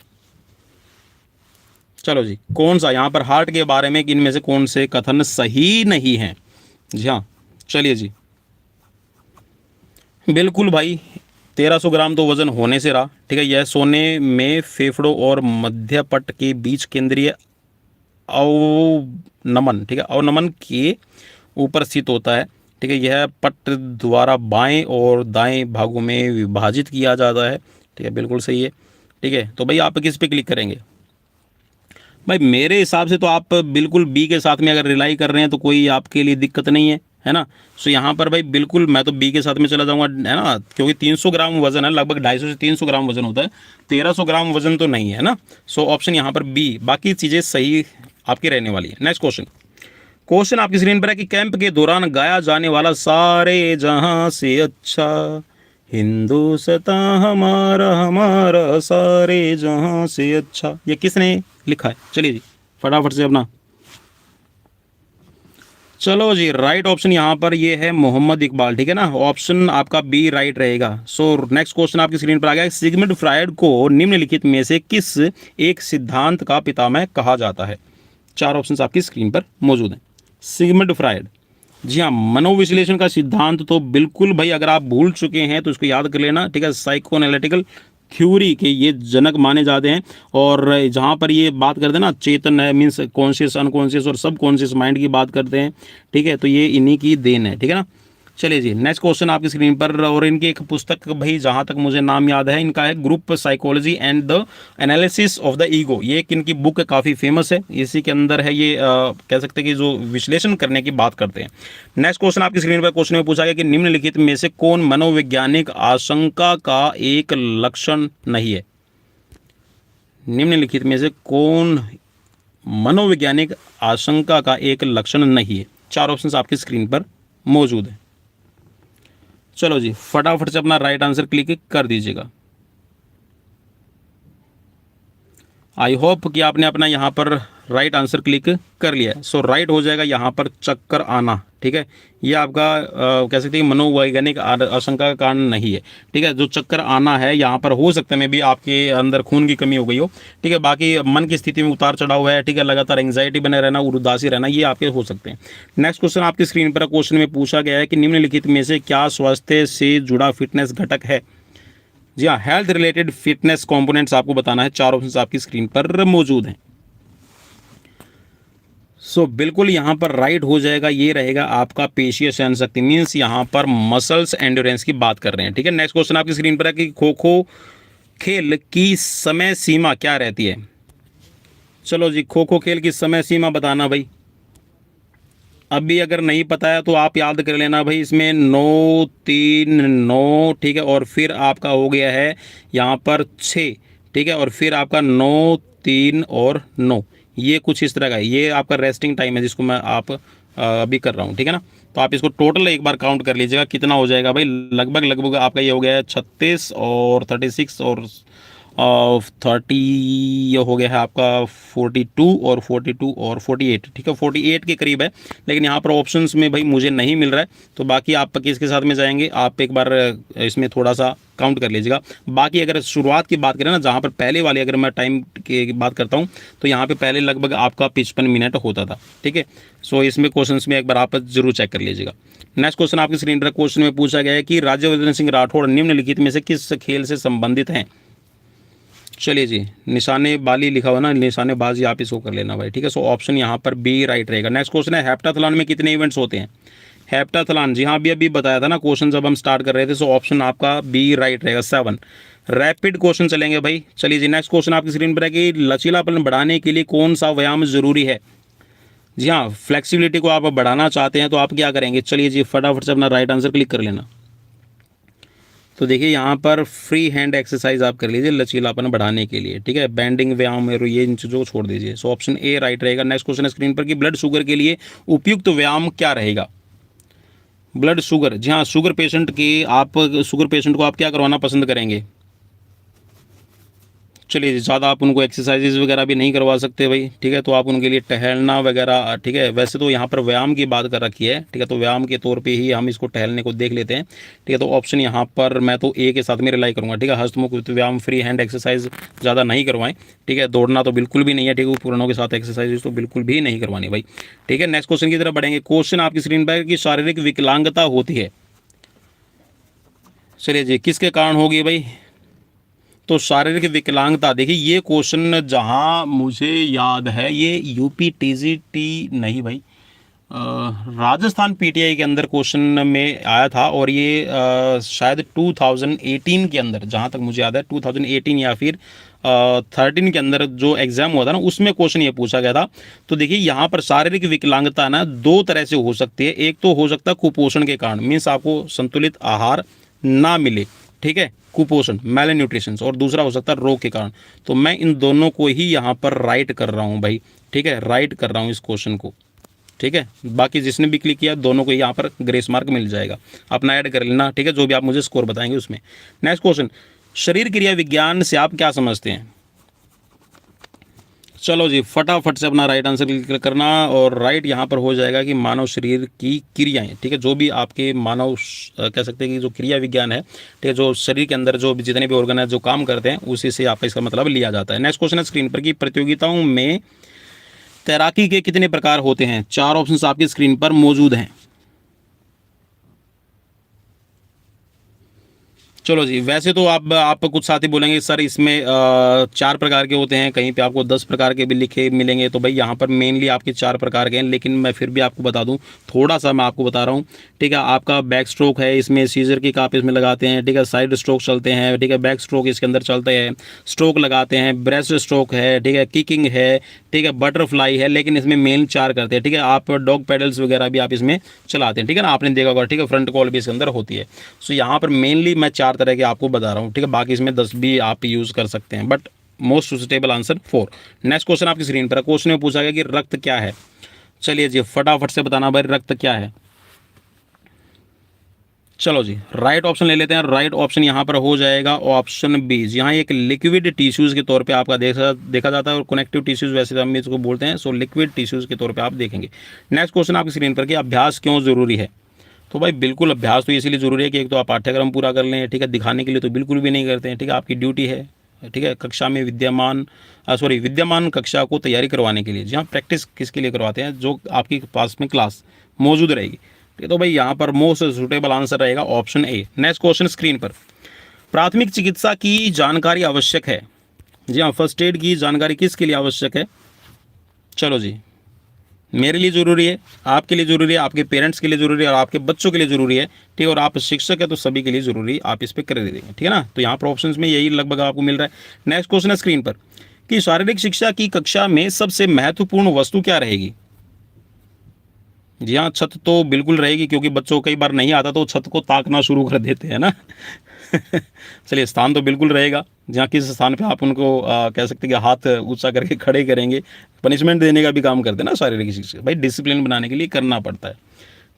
चलो जी, कौन सा यहाँ पर हार्ट के बारे में इनमें से कौन से कथन सही नहीं है? जी हाँ, चलिए जी बिल्कुल भाई, 1300 ग्राम तो वजन होने से रहा। ठीक है, यह सोने में फेफड़ों और मध्यपट के बीच केंद्रीय अवनमन, ठीक है, अवनमन के ऊपर स्थित होता है। ठीक है, यह पट द्वारा बाएं और दाएं भागों में विभाजित किया जाता है। ठीक है, बिल्कुल सही है। ठीक है, तो भाई आप किस पे क्लिक करेंगे? भाई मेरे हिसाब से तो आप बिल्कुल बी के साथ में अगर रिलाई कर रहे हैं तो कोई आपके लिए दिक्कत नहीं है ना। सो यहाँ पर भाई बिल्कुल मैं तो बी के साथ में चला जाऊँगा, है ना, क्योंकि 300 ग्राम वजन है, लगभग 250 से 300 ग्राम वजन होता है, 1300 ग्राम वजन तो नहीं है ना। सो ऑप्शन यहाँ पर बी, बाकी चीज़ें सही आपकी रहने वाली है। नेक्स्ट क्वेश्चन आपकी स्क्रीन पर है कि कैंप के दौरान गाया जाने वाला सारे जहां से अच्छा हिंदुस्तान हमारा हमारा सारे जहां से अच्छा, ये किसने लिखा है? चलिए जी फटाफट से अपना चलो जी, राइट ऑप्शन यहाँ पर ये है मोहम्मद इकबाल, ठीक है ना, ऑप्शन आपका बी राइट रहेगा। सो नेक्स्ट क्वेश्चन आपकी स्क्रीन पर आ गया, सिगमंड फ्रायड को निम्नलिखित में से किस एक सिद्धांत का पितामह कहा जाता है? चार ऑप्शंस आपकी स्क्रीन पर मौजूद हैं। सिगमंड फ्रायड, जी हाँ, मनोविश्लेषण का सिद्धांत तो बिल्कुल भाई, अगर आप भूल चुके हैं तो इसको याद कर लेना, ठीक है। साइको एनालिटिकल थ्योरी के ये जनक माने जाते हैं। और जहाँ पर ये बात करते हैं ना, चेतन है मीन्स कॉन्शियस, अनकॉन्शियस और सब कॉन्शियस माइंड की बात करते हैं, ठीक है, तो ये इन्हीं की देन है, ठीक है ना। चलिए जी, नेक्स्ट क्वेश्चन आपकी स्क्रीन पर, और इनकी एक पुस्तक भाई जहाँ तक मुझे नाम याद है इनका है group psychology and the analysis of the ego. ये एक इनकी बुक काफ़ी फेमस है, इसी के अंदर है ये, कह सकते हैं कि जो विश्लेषण करने की बात करते हैं। नेक्स्ट क्वेश्चन आपकी स्क्रीन पर, क्वेश्चन में पूछा गया कि निम्नलिखित में से कौन मनोवैज्ञानिक आशंका का एक लक्षण नहीं है? निम्नलिखित में से कौन मनोवैज्ञानिक आशंका का एक लक्षण नहीं है? चार ऑप्शंस आपकी स्क्रीन पर मौजूद है। चलो जी, फटाफट से अपना राइट आंसर क्लिक कर दीजिएगा। आई होप कि आपने अपना यहाँ पर राइट आंसर क्लिक कर लिया है। सो राइट हो जाएगा यहाँ पर चक्कर आना, ठीक है। ये आपका कह सकते हैं मनोवैज्ञानिक आशंका का कारण नहीं है, ठीक है। जो चक्कर आना है यहाँ पर हो सकता है मे भी आपके अंदर खून की कमी हो गई हो, ठीक है। बाकी मन की स्थिति में उतार चढ़ाव है, ठीक है, लगातार एंग्जाइटी बने रहना, उदासी रहना, ये आपके हो सकते हैं। नेक्स्ट क्वेश्चन आपकी स्क्रीन पर, क्वेश्चन में पूछा गया है कि निम्नलिखित में से क्या स्वास्थ्य से जुड़ा फिटनेस घटक है? जी हाँ, हेल्थ रिलेटेड फिटनेस कंपोनेंट्स आपको बताना है। चार ऑप्शंस आपकी स्क्रीन पर मौजूद हैं। सो बिल्कुल यहाँ पर राइट हो जाएगा, ये रहेगा आपका पेशीय सहन शक्ति, मीन्स यहाँ पर मसल्स एंड्योरेंस की बात कर रहे हैं, ठीक है। नेक्स्ट क्वेश्चन आपकी स्क्रीन पर है कि खो खो खेल की समय सीमा क्या रहती है? चलो जी, खो खो खेल की समय सीमा बताना भाई। अभी अगर नहीं पता है तो आप याद कर लेना भाई, इसमें 9 3 9, ठीक है, और फिर आपका हो गया है यहाँ पर 6, ठीक है, और फिर आपका 9 3 और 9, ये कुछ इस तरह का है। ये आपका रेस्टिंग टाइम है जिसको मैं अभी कर रहा हूँ, ठीक है ना। तो आप इसको टोटल एक बार काउंट कर लीजिएगा कितना हो जाएगा भाई। लगभग आपका ये हो गया है 36 और 36 और 30, ये हो गया है आपका 42 और 42 और 48, ठीक है, 48 के करीब है। लेकिन यहाँ पर ऑप्शंस में भाई मुझे नहीं मिल रहा है, तो बाकी आप किसके साथ में जाएंगे, आप एक बार इसमें थोड़ा सा काउंट कर लीजिएगा। बाकी अगर शुरुआत की बात करें ना, जहाँ पर पहले वाले अगर मैं टाइम की बात करता हूँ तो यहाँ पे पहले लगभग आपका 55 मिनट होता था, ठीक है। सो इसमें क्वेश्चंस में एक बार आप जरूर चेक कर लीजिएगा। नेक्स्ट क्वेश्चन आपकी स्क्रीन पर, क्वेश्चन में पूछा गया है कि राज्यवर्धन सिंह राठौड़ निम्नलिखित में से किस खेल से संबंधित हैं? चलिए जी, निशानेबाजी लिखा हुआ ना, निशानेबाजी आप इसको कर लेना भाई, ठीक है। सो ऑप्शन यहाँ पर बी राइट रहेगा। नेक्स्ट क्वेश्चन है, हेप्टाथलॉन में कितने इवेंट्स होते हैं? हेप्टाथलॉन, जी हाँ, अभी बताया था ना क्वेश्चन जब हम स्टार्ट कर रहे थे। सो ऑप्शन आपका बी राइट रहेगा, 7। रैपिड क्वेश्चन चलेंगे भाई। चलिए जी, नेक्स्ट क्वेश्चन आपकी स्क्रीन पर है कि लचीलापन बढ़ाने के लिए कौन सा व्यायाम जरूरी है? जी हाँ, फ्लेक्सिबिलिटी को आप बढ़ाना चाहते हैं तो आप क्या करेंगे? चलिए जी, फटाफट से अपना राइट आंसर क्लिक कर लेना। तो देखिए यहाँ पर फ्री हैंड एक्सरसाइज आप कर लीजिए लचीलापन बढ़ाने के लिए, ठीक है। बैंडिंग व्यायाम और ये इन चीज़ों को छोड़ दीजिए। सो ऑप्शन ए राइट रहेगा। नेक्स्ट क्वेश्चन स्क्रीन पर कि ब्लड शुगर के लिए उपयुक्त व्यायाम क्या रहेगा? ब्लड शुगर, जी हाँ, शुगर पेशेंट को आप क्या करवाना पसंद करेंगे? चलिए, ज़्यादा आप उनको एक्सरसाइजेज वगैरह भी नहीं करवा सकते भाई, ठीक है, तो आप उनके लिए टहलना वगैरह, ठीक है। वैसे तो यहाँ पर व्यायाम की बात कर रखी है, ठीक है, तो व्यायाम के तौर पे ही हम इसको टहलने को देख लेते हैं, ठीक है। तो ऑप्शन यहाँ पर मैं तो ए के साथ में रिलाई करूँगा, ठीक है। हस्तमुख व्यायाम, फ्री हैंड एक्सरसाइज ज़्यादा नहीं करवाएं, ठीक है। दौड़ना तो बिल्कुल भी नहीं है, ठीक है। उपकरणों के साथ एक्सरसाइज तो बिल्कुल भी नहीं करवानी भाई, ठीक है। नेक्स्ट क्वेश्चन की तरफ बढ़ेंगे। क्वेश्चन आपकी स्क्रीन पर कि शारीरिक विकलांगता होती है, चलिए जी, किसके कारण होगी भाई? तो शारीरिक विकलांगता, देखिए ये क्वेश्चन जहां मुझे याद है ये यूपी टीजीटी नहीं भाई, राजस्थान पीटीआई के अंदर क्वेश्चन में आया था। और ये शायद 2018 के अंदर, जहां तक मुझे याद है 2018 या फिर 13 के अंदर जो एग्जाम हुआ था ना, उसमें क्वेश्चन ये पूछा गया था। तो देखिए यहाँ पर शारीरिक विकलांगता ना दो तरह से हो सकती है। एक तो हो सकता है कुपोषण के कारण, मीन्स आपको संतुलित आहार ना मिले, ठीक है, कुपोषण मैल न्यूट्रिशन, और दूसरा हो सकता है रोग के कारण। तो मैं इन दोनों को ही यहाँ पर राइट कर रहा हूँ भाई, ठीक है, राइट कर रहा हूँ इस क्वेश्चन को, ठीक है। बाकी जिसने भी क्लिक किया दोनों को यहाँ पर ग्रेस मार्क मिल जाएगा, अपना ऐड कर लेना, ठीक है, जो भी आप मुझे स्कोर बताएंगे उसमें। नेक्स्ट क्वेश्चन, शरीर क्रिया विज्ञान से आप क्या समझते हैं? चलो जी, फटाफट से अपना राइट आंसर क्लिक करना। और राइट यहाँ पर हो जाएगा कि मानव शरीर की क्रियाएं, ठीक है, जो भी आपके मानव कह सकते हैं कि जो क्रिया विज्ञान है, ठीक है, जो शरीर के अंदर जो भी जितने भी ऑर्गन है जो काम करते हैं उसी से आपका इसका मतलब लिया जाता है। नेक्स्ट क्वेश्चन है स्क्रीन पर कि प्रतियोगिताओं में तैराकी के कितने प्रकार होते हैं? 4 ऑप्शन आपकी स्क्रीन पर मौजूद हैं। चलो जी, वैसे तो आप कुछ साथी बोलेंगे सर इसमें 4 प्रकार के होते हैं, कहीं पे आपको 10 प्रकार के भी लिखे मिलेंगे। तो भाई यहाँ पर मेनली आपके 4 प्रकार के हैं, लेकिन मैं फिर भी आपको बता दूं, थोड़ा सा मैं आपको बता रहा हूँ, ठीक है। आपका बैक स्ट्रोक है, इसमें सीजर की आप इसमें लगाते हैं, ठीक है। साइड स्ट्रोक चलते हैं, ठीक है। बैक स्ट्रोक इसके अंदर चलते हैं, स्ट्रोक लगाते हैं, ब्रेस्ट स्ट्रोक है, ठीक है, किकिंग है, ठीक है, बटरफ्लाई है, लेकिन इसमें मेन 4 करते हैं, ठीक है। आप डॉग पेडल्स वगैरह भी आप इसमें चलाते हैं, ठीक है ना, आपने देखा होगा, ठीक है। फ्रंट कॉल भी इसके अंदर होती है। सो यहाँ पर मेनली मैं 4 तरह के आपको बता रहा हूँ, ठीक है। बाकी इसमें 10 भी आप यूज़ कर सकते हैं, but most suitable answer 4। Next question आपकी स्क्रीन पर है। क्वेश्चन में पूछा गया कि रक्त क्या है? चलिए जी, फटाफट से बताना भाई रक्त क्या है। चलो जी, राइट ऑप्शन ले लेते हैं। राइट ऑप्शन यहाँ पर हो जाएगा ऑप्शन बी। यहाँ एक लिक्विड टिश्यूज़ के तौर पे आपका देखा जाता है, और कनेक्टिव टिश्यूज़ वैसे हम इसको बोलते हैं। सो लिक्विड टिश्यूज़ के तौर पे आप देखेंगे। नेक्स्ट क्वेश्चन आपकी स्क्रीन पर कि अभ्यास क्यों ज़रूरी है? तो भाई बिल्कुल अभ्यास तो इसीलिए ज़रूरी है कि एक तो आप पाठ्यक्रम पूरा कर लें, ठीक है। दिखाने के लिए तो बिल्कुल भी नहीं करते हैं, ठीक है। आपकी ड्यूटी है, ठीक है, कक्षा में विद्यमान कक्षा को तैयारी करवाने के लिए। जहाँ प्रैक्टिस किसके लिए करवाते हैं? जो आपके पास में क्लास मौजूद रहेगी, ठीक है। तो भाई यहाँ पर मोस्ट सुटेबल आंसर रहेगा option A. Next question screen पर, प्राथमिक चिकित्सा की जानकारी आवश्यक है। जी हाँ, फर्स्ट एड की जानकारी किसके लिए आवश्यक है? चलो जी, मेरे लिए ज़रूरी है, आपके लिए ज़रूरी है, आपके पेरेंट्स के लिए ज़रूरी है, और आपके बच्चों के लिए ज़रूरी है, ठीक है। और आप शिक्षक है तो सभी के लिए ज़रूरी है, आप इस पर कर देंगे, ठीक है ना। तो यहाँ पर ऑप्शंस में यही लगभग आपको मिल रहा है। नेक्स्ट क्वेश्चन है स्क्रीन पर कि शारीरिक शिक्षा की कक्षा में सबसे महत्वपूर्ण वस्तु क्या रहेगी? जी हाँ, छत तो बिल्कुल रहेगी, क्योंकि बच्चों कई बार नहीं आता तो छत को ताकना शुरू कर देते हैं ना। चलिए, स्थान तो बिल्कुल रहेगा। जहाँ किस स्थान पे आप उनको कह सकते हैं कि हाथ ऊंचा करके खड़े करेंगे, पनिशमेंट देने का भी काम करते हैं ना शारीरिक शिक्षा। भाई डिसिप्लिन बनाने के लिए करना पड़ता है,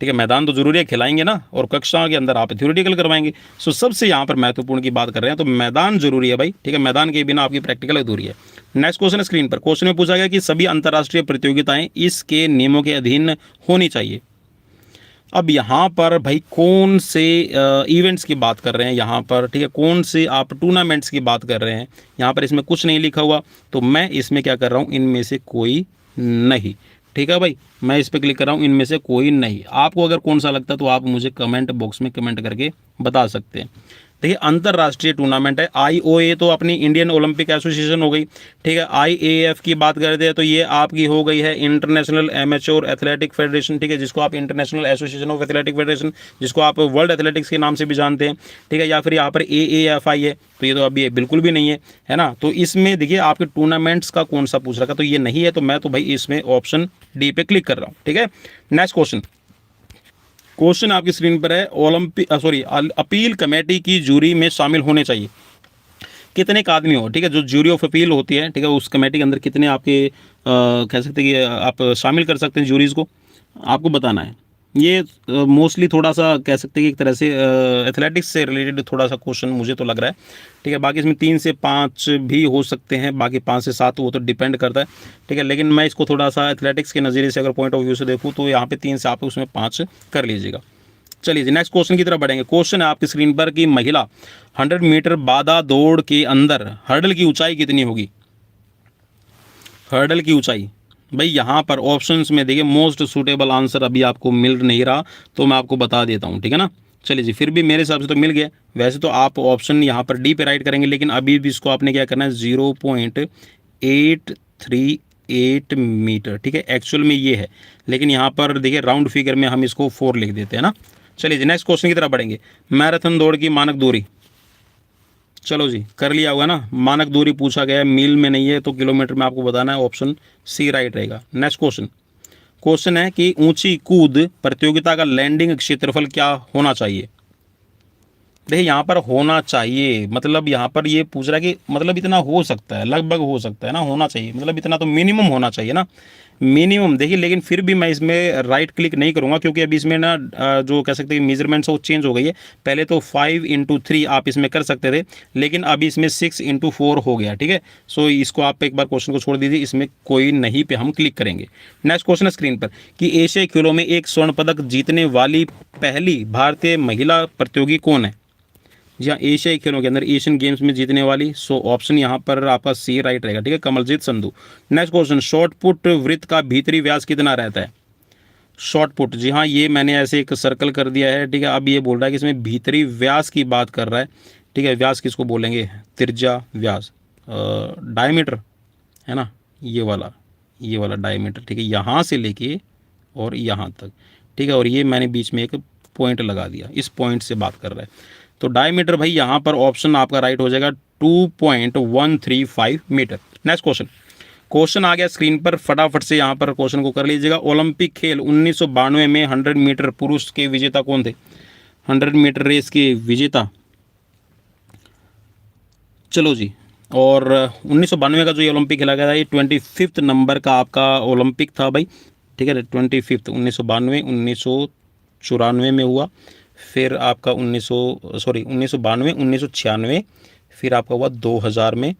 ठीक है। मैदान तो जरूरी है, खिलाएंगे ना, और कक्षा के अंदर आप थ्योरेटिकल करवाएंगे। सो सबसे यहाँ पर महत्वपूर्ण की बात कर रहे हैं, तो मैदान जरूरी है भाई, ठीक है। मैदान के बिना आपकी प्रैक्टिकल अधूरी है। नेक्स्ट क्वेश्चन स्क्रीन पर, क्वेश्चन में पूछा गया कि सभी अंतर्राष्ट्रीय प्रतियोगिताएं इसके नियमों के अधीन होनी चाहिए। अब यहाँ पर भाई कौन से इवेंट्स की बात कर रहे हैं यहाँ पर, ठीक है, कौन से आप टूर्नामेंट्स की बात कर रहे हैं? यहाँ पर इसमें कुछ नहीं लिखा हुआ, तो मैं इसमें क्या कर रहा हूँ, इनमें से कोई नहीं, ठीक है भाई। मैं इस पर क्लिक कर रहा हूँ, इनमें से कोई नहीं। आपको अगर कौन सा लगता है तो आप मुझे कमेंट बॉक्स में कमेंट करके बता सकते हैं। देखिए, अंतर्राष्ट्रीय टूर्नामेंट है। आईओए तो अपनी इंडियन ओलंपिक एसोसिएशन हो गई, ठीक है। आईएएफ की बात करते हैं तो ये आपकी हो गई है इंटरनेशनल एमेच्योर एथलेटिक फेडरेशन, ठीक है, जिसको आप international association of athletic federation, जिसको आप वर्ल्ड एथलेटिक्स के नाम से भी जानते हैं, ठीक है। या फिर यहाँ पर एएएफआई है, तो ये तो अभी ये बिल्कुल भी नहीं है ना। तो इसमें देखिए आपके टूर्नामेंट्स का कौन सा पूछ रखा, तो ये नहीं है, तो मैं तो भाई इसमें ऑप्शन डी पे क्लिक कर रहा हूँ, ठीक है। नेक्स्ट क्वेश्चन आपकी स्क्रीन पर है, अपील कमेटी की जूरी में शामिल होने चाहिए कितने का आदमी हो, ठीक है। जो जूरी ऑफ अपील होती है, ठीक है, उस कमेटी के अंदर कितने आपके कह सकते हैं कि आप शामिल कर सकते हैं जूरीज को, आपको बताना है। ये मोस्टली थोड़ा सा कह सकते हैं कि एक तरह से एथलेटिक्स से रिलेटेड थोड़ा सा क्वेश्चन मुझे तो लग रहा है, ठीक है। बाकी इसमें 3 से 5 भी हो सकते हैं, बाकी 5 से 7 वो तो डिपेंड करता है, ठीक है। लेकिन मैं इसको थोड़ा सा एथलेटिक्स के नज़रिए से अगर पॉइंट ऑफ व्यू से देखूँ तो यहाँ पे 3 से आप उसमें 5 कर लीजिएगा। चलिए जी, नेक्स्ट क्वेश्चन की तरफ बढ़ेंगे। क्वेश्चन है आपकी स्क्रीन पर कि महिला 100 मीटर बाधा दौड़ के अंदर हर्डल की ऊंचाई कितनी होगी? हर्डल की ऊंचाई भाई यहाँ पर ऑप्शंस में देखिए मोस्ट सूटेबल आंसर अभी आपको मिल नहीं रहा, तो मैं आपको बता देता हूँ, ठीक है ना। चलिए जी, फिर भी मेरे हिसाब से तो मिल गया। वैसे तो आप ऑप्शन यहाँ पर डी पे राइट करेंगे, लेकिन अभी भी इसको आपने क्या करना है, 0.838 मीटर, ठीक है। एक्चुअल में ये है, लेकिन यहाँ पर देखिए राउंड फिगर में हम इसको 4 लिख देते हैं ना। चलिए जी, नेक्स्ट क्वेश्चन की तरफ बढ़ेंगे। मैराथन दौड़ की मानक दूरी, चलो जी कर लिया होगा ना। मानक दूरी पूछा गया है, मील में नहीं है, तो किलोमीटर में आपको बताना है। ऑप्शन सी राइट रहेगा। नेक्स्ट क्वेश्चन है कि ऊंची कूद प्रतियोगिता का लैंडिंग क्षेत्रफल क्या होना चाहिए? देखिए यहाँ पर होना चाहिए, मतलब यहाँ पर ये पूछ रहा है कि मतलब इतना हो सकता है, लगभग हो सकता है ना, होना चाहिए, मतलब इतना तो मिनिमम होना चाहिए ना। मिनिमम देखिए, लेकिन फिर भी मैं इसमें राइट क्लिक नहीं करूँगा, क्योंकि अभी इसमें ना जो कह सकते हैं मेजरमेंट्स वो चेंज हो गई है। पहले तो 5x3 आप इसमें कर सकते थे, लेकिन अभी इसमें 6x4 हो गया, ठीक है। सो इसको आप एक बार क्वेश्चन को छोड़ दीजिए, इसमें कोई नहीं पे हम क्लिक करेंगे। नेक्स्ट क्वेश्चन है स्क्रीन पर कि एशियाई खेलों में एक स्वर्ण पदक जीतने वाली पहली भारतीय महिला प्रतियोगी कौन है। जी हाँ, एशियाई खेलों के अंदर एशियन गेम्स में जीतने वाली। सो ऑप्शन यहाँ पर आपका सी राइट रहेगा, ठीक है, Kamaljeet Sandhu. Next question, short put वृत्त का भीतरी व्यास कितना रहता है। शॉर्ट पुट, जी हाँ, ये मैंने ऐसे एक सर्कल कर दिया है, ठीक है। अब ये बोल रहा है कि इसमें भीतरी व्यास की बात कर रहा है, ठीक है। व्यास किसको बोलेंगे, त्रिज्या व्यास, डायमीटर है ना, ये वाला डायमीटर, ठीक है, यहाँ से लेके और यहाँ तक, ठीक है। और ये मैंने बीच में एक पॉइंट लगा दिया, इस पॉइंट से बात कर रहा है। तो डायमीटर भाई यहाँ पर ऑप्शन आपका राइट हो जाएगा 2.135 मीटर। नेक्स्ट क्वेश्चन आ गया स्क्रीन पर, फटाफट से यहाँ पर क्वेश्चन को कर लीजिएगा। ओलंपिक खेल 1992 में 100 मीटर पुरुष के विजेता कौन थे। 100 मीटर रेस के विजेता, चलो जी। और 1992 का जो ये ओलंपिक खेला गया था, ये 25 नंबर का आपका ओलंपिक था भाई, ठीक है। 25 1992, 1994 में हुआ, फिर आपका 1992, 1996, फिर आपका हुआ 2000 में,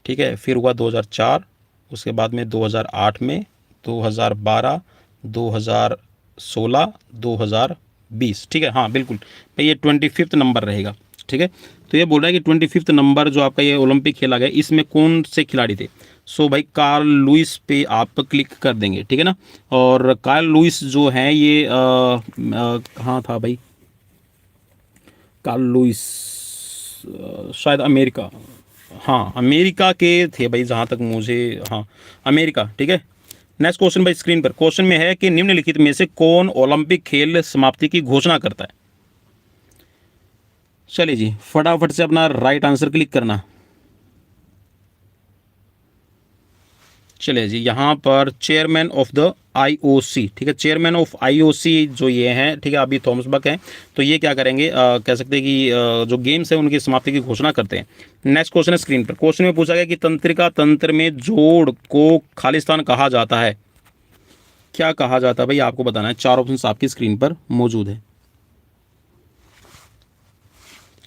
ठीक है। फिर हुआ 2004, उसके बाद में 2008 में, 2012, 2016, 2020, ठीक है। हाँ बिल्कुल भाई, ये 25 नंबर रहेगा, ठीक है। तो ये बोल रहा है कि 25 नंबर जो आपका ये ओलंपिक खेला गया, इसमें कौन से खिलाड़ी थे। सो भाई कार्ल लुइस पे आप क्लिक कर देंगे, ठीक है ना। और कार्ल लुइस जो है ये कहाँ था भाई, कार्ल लुइस शायद अमेरिका, हाँ अमेरिका के थे भाई, जहाँ तक मुझे, हाँ अमेरिका, ठीक है। नेक्स्ट क्वेश्चन भाई स्क्रीन पर, क्वेश्चन में है कि निम्नलिखित में से कौन ओलंपिक खेल समाप्ति की घोषणा करता है। चलिए जी, फटाफट से अपना राइट आंसर क्लिक करना। चलिए जी, यहाँ पर चेयरमैन ऑफ द आईओसी, ठीक है, चेयरमैन ऑफ आईओसी जो ये हैं, ठीक है, अभी थॉमस बक हैं। तो ये क्या करेंगे, कह सकते हैं कि जो गेम्स है उनकी समाप्ति की घोषणा करते हैं। नेक्स्ट क्वेश्चन है स्क्रीन पर, क्वेश्चन में पूछा गया कि तंत्रिका तंत्र में जोड़ को खालिस्तान कहा जाता है। क्या कहा जाता है भाई, आपको बताना है। 4 ऑप्शन आपकी स्क्रीन पर मौजूद है।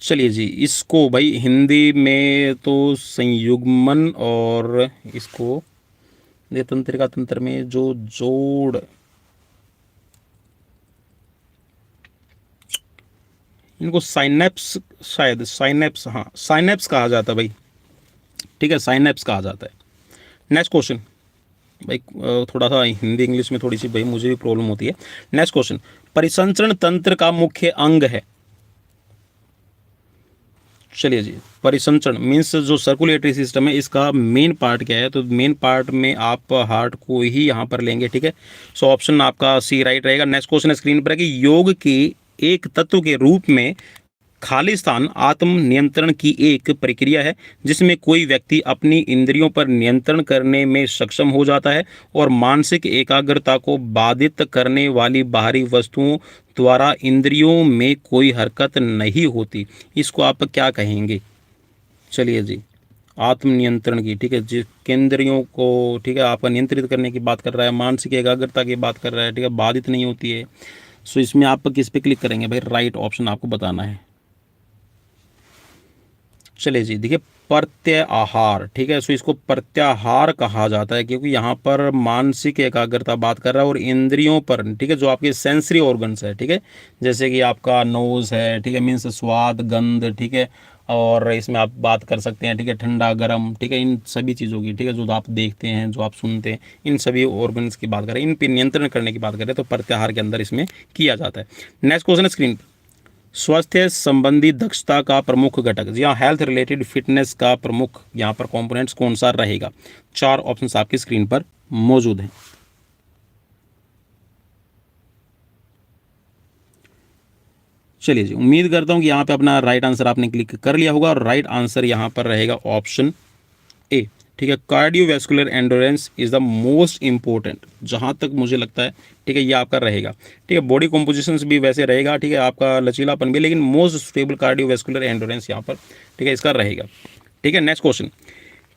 चलिए जी, इसको भाई हिंदी में तो संयुग्मन, और इसको तंत्रिका तंत्र में जो जोड़, इनको साइनेप्स, शायद साइनेप्स, हाँ साइनेप्स कहा जाता है भाई, ठीक है, साइनेप्स कहा जाता है। नेक्स्ट क्वेश्चन भाई, थोड़ा सा हिंदी इंग्लिश में थोड़ी सी भाई मुझे भी प्रॉब्लम होती है। नेक्स्ट क्वेश्चन, परिसंचरण तंत्र का मुख्य अंग है। चलिए जी, परिसंचरण मीन्स जो सर्कुलेटरी सिस्टम है, इसका मेन पार्ट क्या है। तो मेन पार्ट में आप हार्ट को ही यहाँ पर लेंगे, ठीक है। सो ऑप्शन आपका सी राइट रहेगा। नेक्स्ट क्वेश्चन है स्क्रीन पर है कि योग के एक तत्व के रूप में खालिस्तान आत्म नियंत्रण की एक प्रक्रिया है, जिसमें कोई व्यक्ति अपनी इंद्रियों पर नियंत्रण करने में सक्षम हो जाता है और मानसिक एकाग्रता को बाधित करने वाली बाहरी वस्तुओं द्वारा इंद्रियों में कोई हरकत नहीं होती। इसको आप क्या कहेंगे। चलिए जी, आत्म नियंत्रण की, ठीक है, जिस केंद्रियों को, ठीक है, आपका नियंत्रित करने की बात कर रहा है, मानसिक एकाग्रता की बात कर रहा है, ठीक है, बाधित नहीं होती है। सो इसमें आप किस पे क्लिक करेंगे भाई, राइट ऑप्शन आपको बताना है। चलिए जी, देखिए प्रत्याहार, ठीक है। सो इसको प्रत्याहार कहा जाता है, क्योंकि यहाँ पर मानसिक एकाग्रता बात कर रहा है और इंद्रियों पर, ठीक है, जो आपके सेंसरी ऑर्गन्स है, ठीक है, जैसे कि आपका नोज है, ठीक है, मीन्स स्वाद गंध, ठीक है, और इसमें आप बात कर सकते हैं, ठीक है, ठंडा गर्म, ठीक है, इन सभी चीज़ों की, ठीक है, जो आप देखते हैं, जो आप सुनते हैं, इन सभी ऑर्गन्स की बात करें, इन पर नियंत्रण करने की बात करें तो प्रत्याहार के अंदर इसमें किया जाता है। नेक्स्ट क्वेश्चन है स्क्रीन पर, स्वास्थ्य संबंधी दक्षता का प्रमुख घटक, जी हाँ, हेल्थ रिलेटेड फिटनेस का प्रमुख यहाँ पर कंपोनेंट्स कौन सा रहेगा। 4 ऑप्शंस आपकी स्क्रीन पर मौजूद हैं। चलिए जी, उम्मीद करता हूँ कि यहाँ पे अपना राइट आंसर आपने क्लिक कर लिया होगा, और राइट आंसर यहाँ पर रहेगा ऑप्शन ए, ठीक है। Cardiovascular endurance is the most important, जहाँ तक मुझे लगता है, ठीक है, ये आपका रहेगा, ठीक है। बॉडी कॉम्पोजिशन भी वैसे रहेगा, ठीक है, आपका लचीलापन भी, लेकिन मोस्ट स्टेबल कार्डियोवैस्कुलर एंडोरेंस यहाँ पर, ठीक है, इसका रहेगा, ठीक है। नेक्स्ट क्वेश्चन,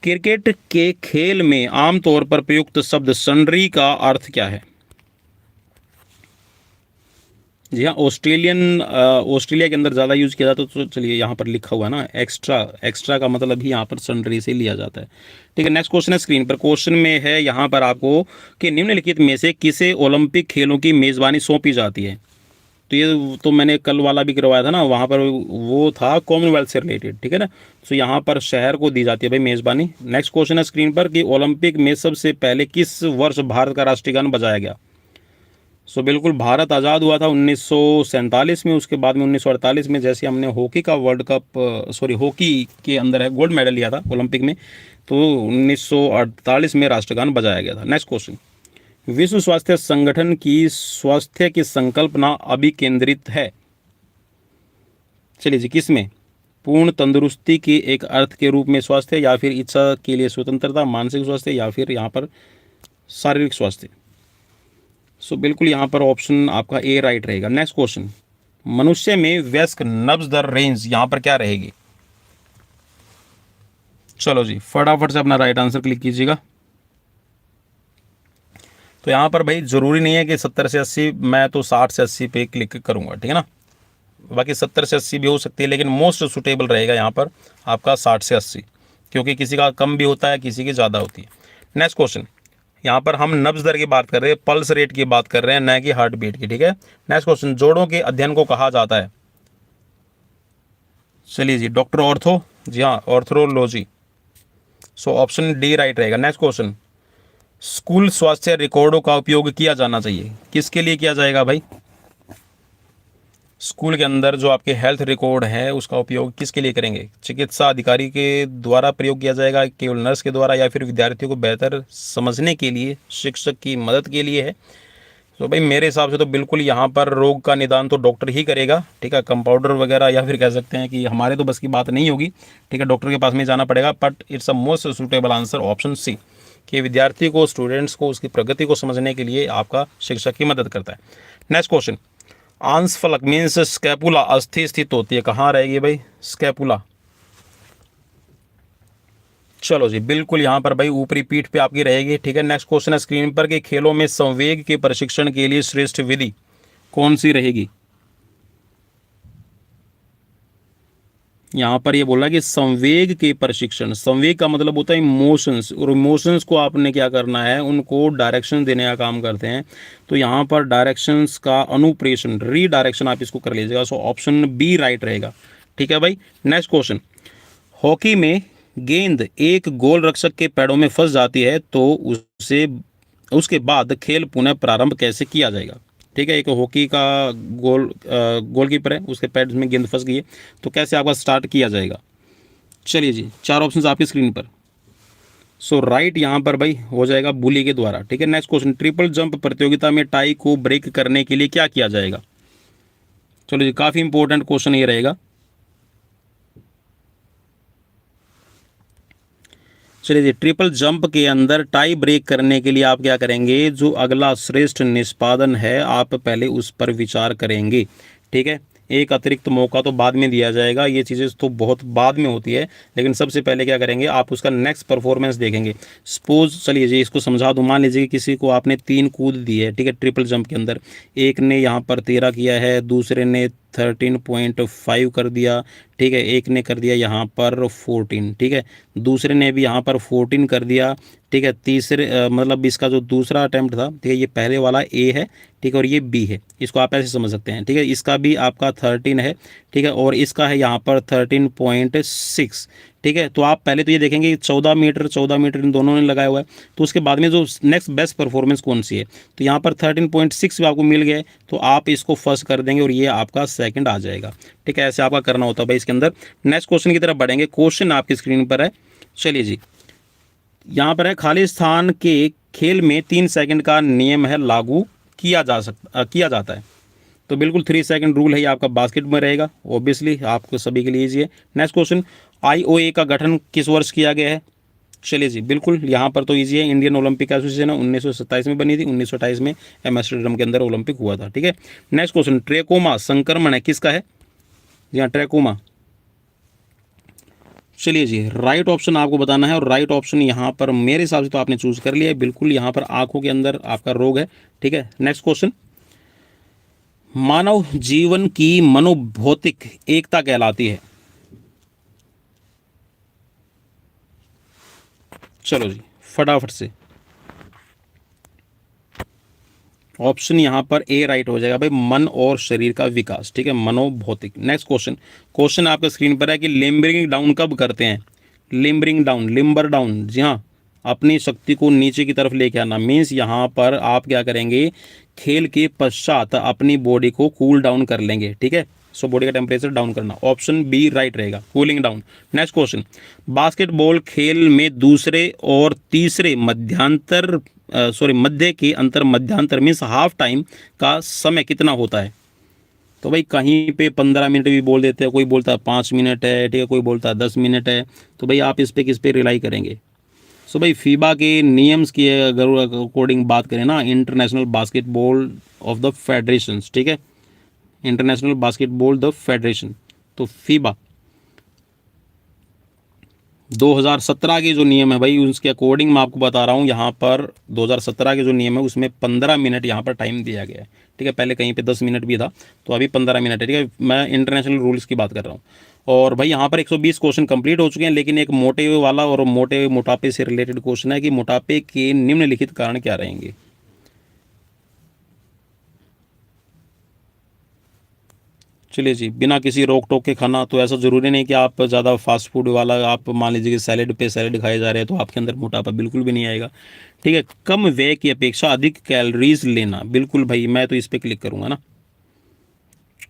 क्रिकेट के खेल में आमतौर पर प्रयुक्त शब्द सन्ड्री का अर्थ क्या है? जी हाँ, ऑस्ट्रेलिया के अंदर ज़्यादा यूज़ किया जाता है। तो चलिए यहाँ पर लिखा हुआ है ना एक्स्ट्रा, एक्स्ट्रा का मतलब ही यहाँ पर सन्ड्री से लिया जाता है। ठीक है, नेक्स्ट क्वेश्चन है स्क्रीन पर। क्वेश्चन में है यहाँ पर आपको कि निम्नलिखित में से किसे ओलंपिक खेलों की मेज़बानी सौंपी जाती है? तो ये तो मैंने कल वाला भी करवाया था ना, वहाँ पर वो था कॉमनवेल्थ से रिलेटेड। ठीक है ना, तो यहाँ पर शहर को दी जाती है भाई मेज़बानी। नेक्स्ट क्वेश्चन है स्क्रीन पर कि ओलंपिक में सबसे पहले किस वर्ष भारत का राष्ट्रीय गान बजाया गया? सो बिल्कुल, भारत आज़ाद हुआ था 1947 में। उसके बाद में 1948 में जैसे हमने हॉकी का वर्ल्ड कप, सॉरी हॉकी के अंदर है गोल्ड मेडल लिया था ओलंपिक में, तो 1948 में राष्ट्रगान बजाया गया था। नेक्स्ट क्वेश्चन, विश्व स्वास्थ्य संगठन की स्वास्थ्य की संकल्पना अभी केंद्रित है, चलिए जी, किसमें? पूर्ण तंदुरुस्ती के एक अर्थ के रूप में स्वास्थ्य, या फिर इच्छा के लिए स्वतंत्रता, मानसिक स्वास्थ्य, या फिर यहाँ पर शारीरिक स्वास्थ्य। सो बिल्कुल यहाँ पर ऑप्शन आपका ए राइट रहेगा। नेक्स्ट क्वेश्चन, मनुष्य में वयस्क नब्ज दर रेंज यहाँ पर क्या रहेगी? चलो जी, फटाफट से अपना राइट आंसर क्लिक कीजिएगा। तो यहाँ पर भाई जरूरी नहीं है कि 70 से 80, मैं तो 60 से 80 पे क्लिक करूंगा। ठीक है ना, बाकी 70 से 80 भी हो सकती है, लेकिन मोस्ट सुटेबल रहेगा यहाँ पर आपका 60 से 80, क्योंकि किसी का कम भी होता है, किसी की ज़्यादा होती है। नेक्स्ट क्वेश्चन, यहाँ पर हम नब्ज दर की बात कर रहे हैं, पल्स रेट की बात कर रहे हैं, न कि हार्ट बीट की। ठीक है, नेक्स्ट क्वेश्चन, जोड़ों के अध्ययन को कहा जाता है? चलिए जी, डॉक्टर ऑर्थो, जी हाँ, ऑर्थरोलॉजी। सो ऑप्शन डी राइट रहेगा। नेक्स्ट क्वेश्चन, स्कूल स्वास्थ्य रिकॉर्डों का उपयोग किया जाना चाहिए, किसके लिए किया जाएगा भाई? स्कूल के अंदर जो आपके हेल्थ रिकॉर्ड है उसका उपयोग किसके लिए करेंगे? चिकित्सा अधिकारी के द्वारा प्रयोग किया जाएगा, केवल नर्स के द्वारा, या फिर विद्यार्थियों को बेहतर समझने के लिए, शिक्षक की मदद के लिए है? तो भाई मेरे हिसाब से तो बिल्कुल यहाँ पर रोग का निदान तो डॉक्टर ही करेगा। ठीक है, कंपाउंडर वगैरह, या फिर कह सकते हैं कि हमारे तो बस की बात नहीं होगी। ठीक है, डॉक्टर के पास में जाना पड़ेगा। But it's a most suitable answer option C, कि विद्यार्थी को, स्टूडेंट्स को उसकी प्रगति को समझने के लिए आपका शिक्षक की मदद करता है। नेक्स्ट क्वेश्चन, आंस फलक मीन्स स्कैपुला अस्थि स्थित होती है, कहाँ रहेगी भाई स्कैपुला? चलो जी, बिल्कुल यहाँ पर भाई ऊपरी पीठ पे आपकी रहेगी। ठीक है, नेक्स्ट क्वेश्चन है स्क्रीन पर कि खेलों में संवेग के प्रशिक्षण के लिए श्रेष्ठ विधि कौन सी रहेगी? यहाँ पर ये बोला कि संवेग के प्रशिक्षण, संवेग का मतलब होता है इमोशंस, और इमोशंस को आपने क्या करना है, उनको डायरेक्शन देने का काम करते हैं। तो यहाँ पर डायरेक्शंस का अनुप्रेषण, रीडायरेक्शन आप इसको कर लीजिएगा। सो ऑप्शन बी राइट रहेगा। ठीक है भाई, नेक्स्ट क्वेश्चन, हॉकी में गेंद एक गोल रक्षक के पैरों में फंस जाती है तो उसे, उसके बाद खेल पुनः प्रारंभ कैसे किया जाएगा? ठीक है, एक हॉकी का गोलकीपर है, उसके पैर में गेंद फंस गई है, तो कैसे आपका स्टार्ट किया जाएगा? चलिए जी, चार ऑप्शंस आपकी स्क्रीन पर। सो राइट यहाँ पर भाई हो जाएगा बुली के द्वारा। ठीक है, नेक्स्ट क्वेश्चन, ट्रिपल जंप प्रतियोगिता में टाई को ब्रेक करने के लिए क्या किया जाएगा? चलो जी, काफ़ी इंपॉर्टेंट क्वेश्चन ये रहेगा। चलिए जी, ट्रिपल जंप के अंदर टाई ब्रेक करने के लिए आप क्या करेंगे, जो अगला श्रेष्ठ निष्पादन है आप पहले उस पर विचार करेंगे। ठीक है, एक अतिरिक्त मौका तो बाद में दिया जाएगा, ये चीज़ें तो बहुत बाद में होती है, लेकिन सबसे पहले क्या करेंगे, आप उसका नेक्स्ट परफॉर्मेंस देखेंगे। सपोज, चलिए जी इसको समझा दूँ, मान लीजिए कि किसी को आपने 3 कूद दी है, ठीक है, ट्रिपल जंप के अंदर, एक ने यहाँ पर 13 किया है, दूसरे ने 13.5 कर दिया, ठीक है, एक ने कर दिया यहाँ पर 14, ठीक है, दूसरे ने भी यहाँ पर 14 कर दिया, ठीक है, तीसरे मतलब इसका जो दूसरा अटैम्प्ट था, ठीक है, ये पहले वाला ए है, ठीक है, और ये बी है, इसको आप ऐसे समझ सकते हैं। ठीक है, इसका भी आपका 13 है, ठीक है, और इसका है यहाँ पर 13.6, ठीक है। तो आप पहले तो ये देखेंगे 14 मीटर इन दोनों ने लगाया हुआ है, तो उसके बाद में जो नेक्स्ट बेस्ट परफॉर्मेंस कौन सी है, तो यहाँ पर 13.6 आपको मिल गया है, तो आप इसको फर्स्ट कर देंगे और ये आपका सेकंड आ जाएगा। ठीक है, ऐसे आपका करना होता है भाई इसके अंदर। नेक्स्ट क्वेश्चन की तरफ बढ़ेंगे, क्वेश्चन आपकी स्क्रीन पर है। चलिए जी, यहाँ पर है, खाली स्थान के खेल में 3 सेकंड का नियम है लागू किया जाता है, तो बिल्कुल 3 सेकंड रूल है, ये आपका बास्केट में रहेगा, ऑब्वियसली आपको सभी के लिए ईजी है। नेक्स्ट क्वेश्चन, IOA का गठन किस वर्ष किया गया है? चलिए जी, बिल्कुल यहाँ पर तो ईजी है, इंडियन ओलंपिक एसोसिएशन 1927 में बनी थी, 1928 में एम्स्टर्डम के अंदर ओलंपिक हुआ था। ठीक है, नेक्स्ट क्वेश्चन, ट्रेकोमा संक्रमण है किसका है? जी हाँ, ट्रेकोमा। चलिए जी, राइट ऑप्शन आपको बताना है और राइट ऑप्शन यहाँ पर मेरे हिसाब से तो आपने चूज कर लिया है बिल्कुल। यहाँ पर आंखों के अंदर आपका रोग है। ठीक है, नेक्स्ट क्वेश्चन, मानव जीवन की मनोभौतिक एकता कहलाती है। चलो जी फटाफट से, ऑप्शन यहाँ पर ए राइट हो जाएगा भाई, मन और शरीर का विकास। ठीक है, मनोभौतिक। नेक्स्ट क्वेश्चन, क्वेश्चन आपके स्क्रीन पर है कि लिम्बरिंग डाउन कब करते हैं। लिम्बरिंग डाउन, लिम्बर डाउन, जी हाँ, अपनी शक्ति को नीचे की तरफ लेके आना। मीन्स यहाँ पर आप क्या करेंगे, खेल के पश्चात अपनी बॉडी को कूल डाउन कर लेंगे। ठीक है, सो बॉडी का टेम्परेचर डाउन करना, ऑप्शन बी राइट रहेगा, cooling down. Next question, basketball खेल में दूसरे और तीसरे मध्य के अंतर, मध्यांतर मीन्स हाफ टाइम का समय कितना होता है। तो भाई कहीं पे 15 मिनट भी बोल देते हैं, कोई बोलता है 5 मिनट है, ठीक है, कोई बोलता है 10 मिनट है। तो भाई आप इस पे किस पे रिलाई करेंगे। सो भाई फीबा के नियम्स की अगर अकॉर्डिंग बात करें ना, international basketball of the federations, ठीक है, इंटरनेशनल बास्केटबॉल द फेडरेशन, तो फीबा 2017 के जो नियम है भाई उसके अकॉर्डिंग मैं आपको बता रहा हूँ, यहाँ पर 2017 के जो नियम है उसमें 15 मिनट यहाँ पर टाइम दिया गया है। ठीक है, पहले कहीं पे 10 मिनट भी था, तो अभी 15 मिनट है। ठीक है, मैं इंटरनेशनल रूल्स की बात कर रहा हूँ। और भाई यहाँ पर 120 क्वेश्चन कंप्लीट हो चुके हैं, लेकिन एक मोटे वाला और मोटापे से रिलेटेड क्वेश्चन है कि मोटापे के निम्नलिखित कारण क्या रहेंगे। चलिए जी, बिना किसी रोक टोक के खाना, तो ऐसा ज़रूरी नहीं कि आप ज़्यादा फास्ट फूड वाला आप मान लीजिए कि सैलेड पे सैलेड खाए जा रहे हैं तो आपके अंदर मोटापा बिल्कुल भी नहीं आएगा। ठीक है, कम व्यय की अपेक्षा अधिक कैलोरीज लेना, बिल्कुल भाई मैं तो इस पर क्लिक करूँगा ना।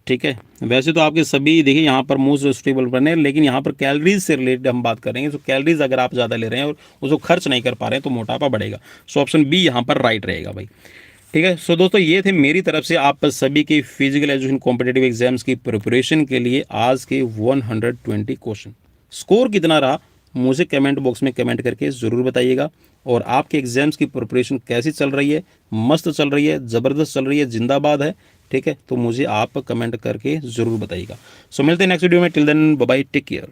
ठीक है, वैसे तो आपके सभी देखिए यहाँ पर मोस्ट सुटेबल बने, लेकिन यहाँ पर कैलोरीज से रिलेटेड हम बात करेंगे। तो कैलोरीज अगर आप ज़्यादा ले रहे हैं और उसको खर्च नहीं कर पा रहे हैं तो मोटापा बढ़ेगा। सो ऑप्शन बी यहाँ पर राइट रहेगा भाई। ठीक है, सो दोस्तों ये थे मेरी तरफ से आप सभी की फिजिकल एजुकेशन कॉम्पिटेटिव एग्जाम्स की प्रिपरेशन के लिए आज के 120 क्वेश्चन। स्कोर कितना रहा मुझे कमेंट बॉक्स में कमेंट करके ज़रूर बताइएगा। और आपके एग्जाम्स की प्रिपरेशन कैसी चल रही है, मस्त चल रही है, ज़बरदस्त चल रही है, जिंदाबाद है। ठीक है, तो मुझे आप कमेंट करके ज़रूर बताइएगा। सो मिलते हैं नेक्स्ट वीडियो में, till then bye bye, take care.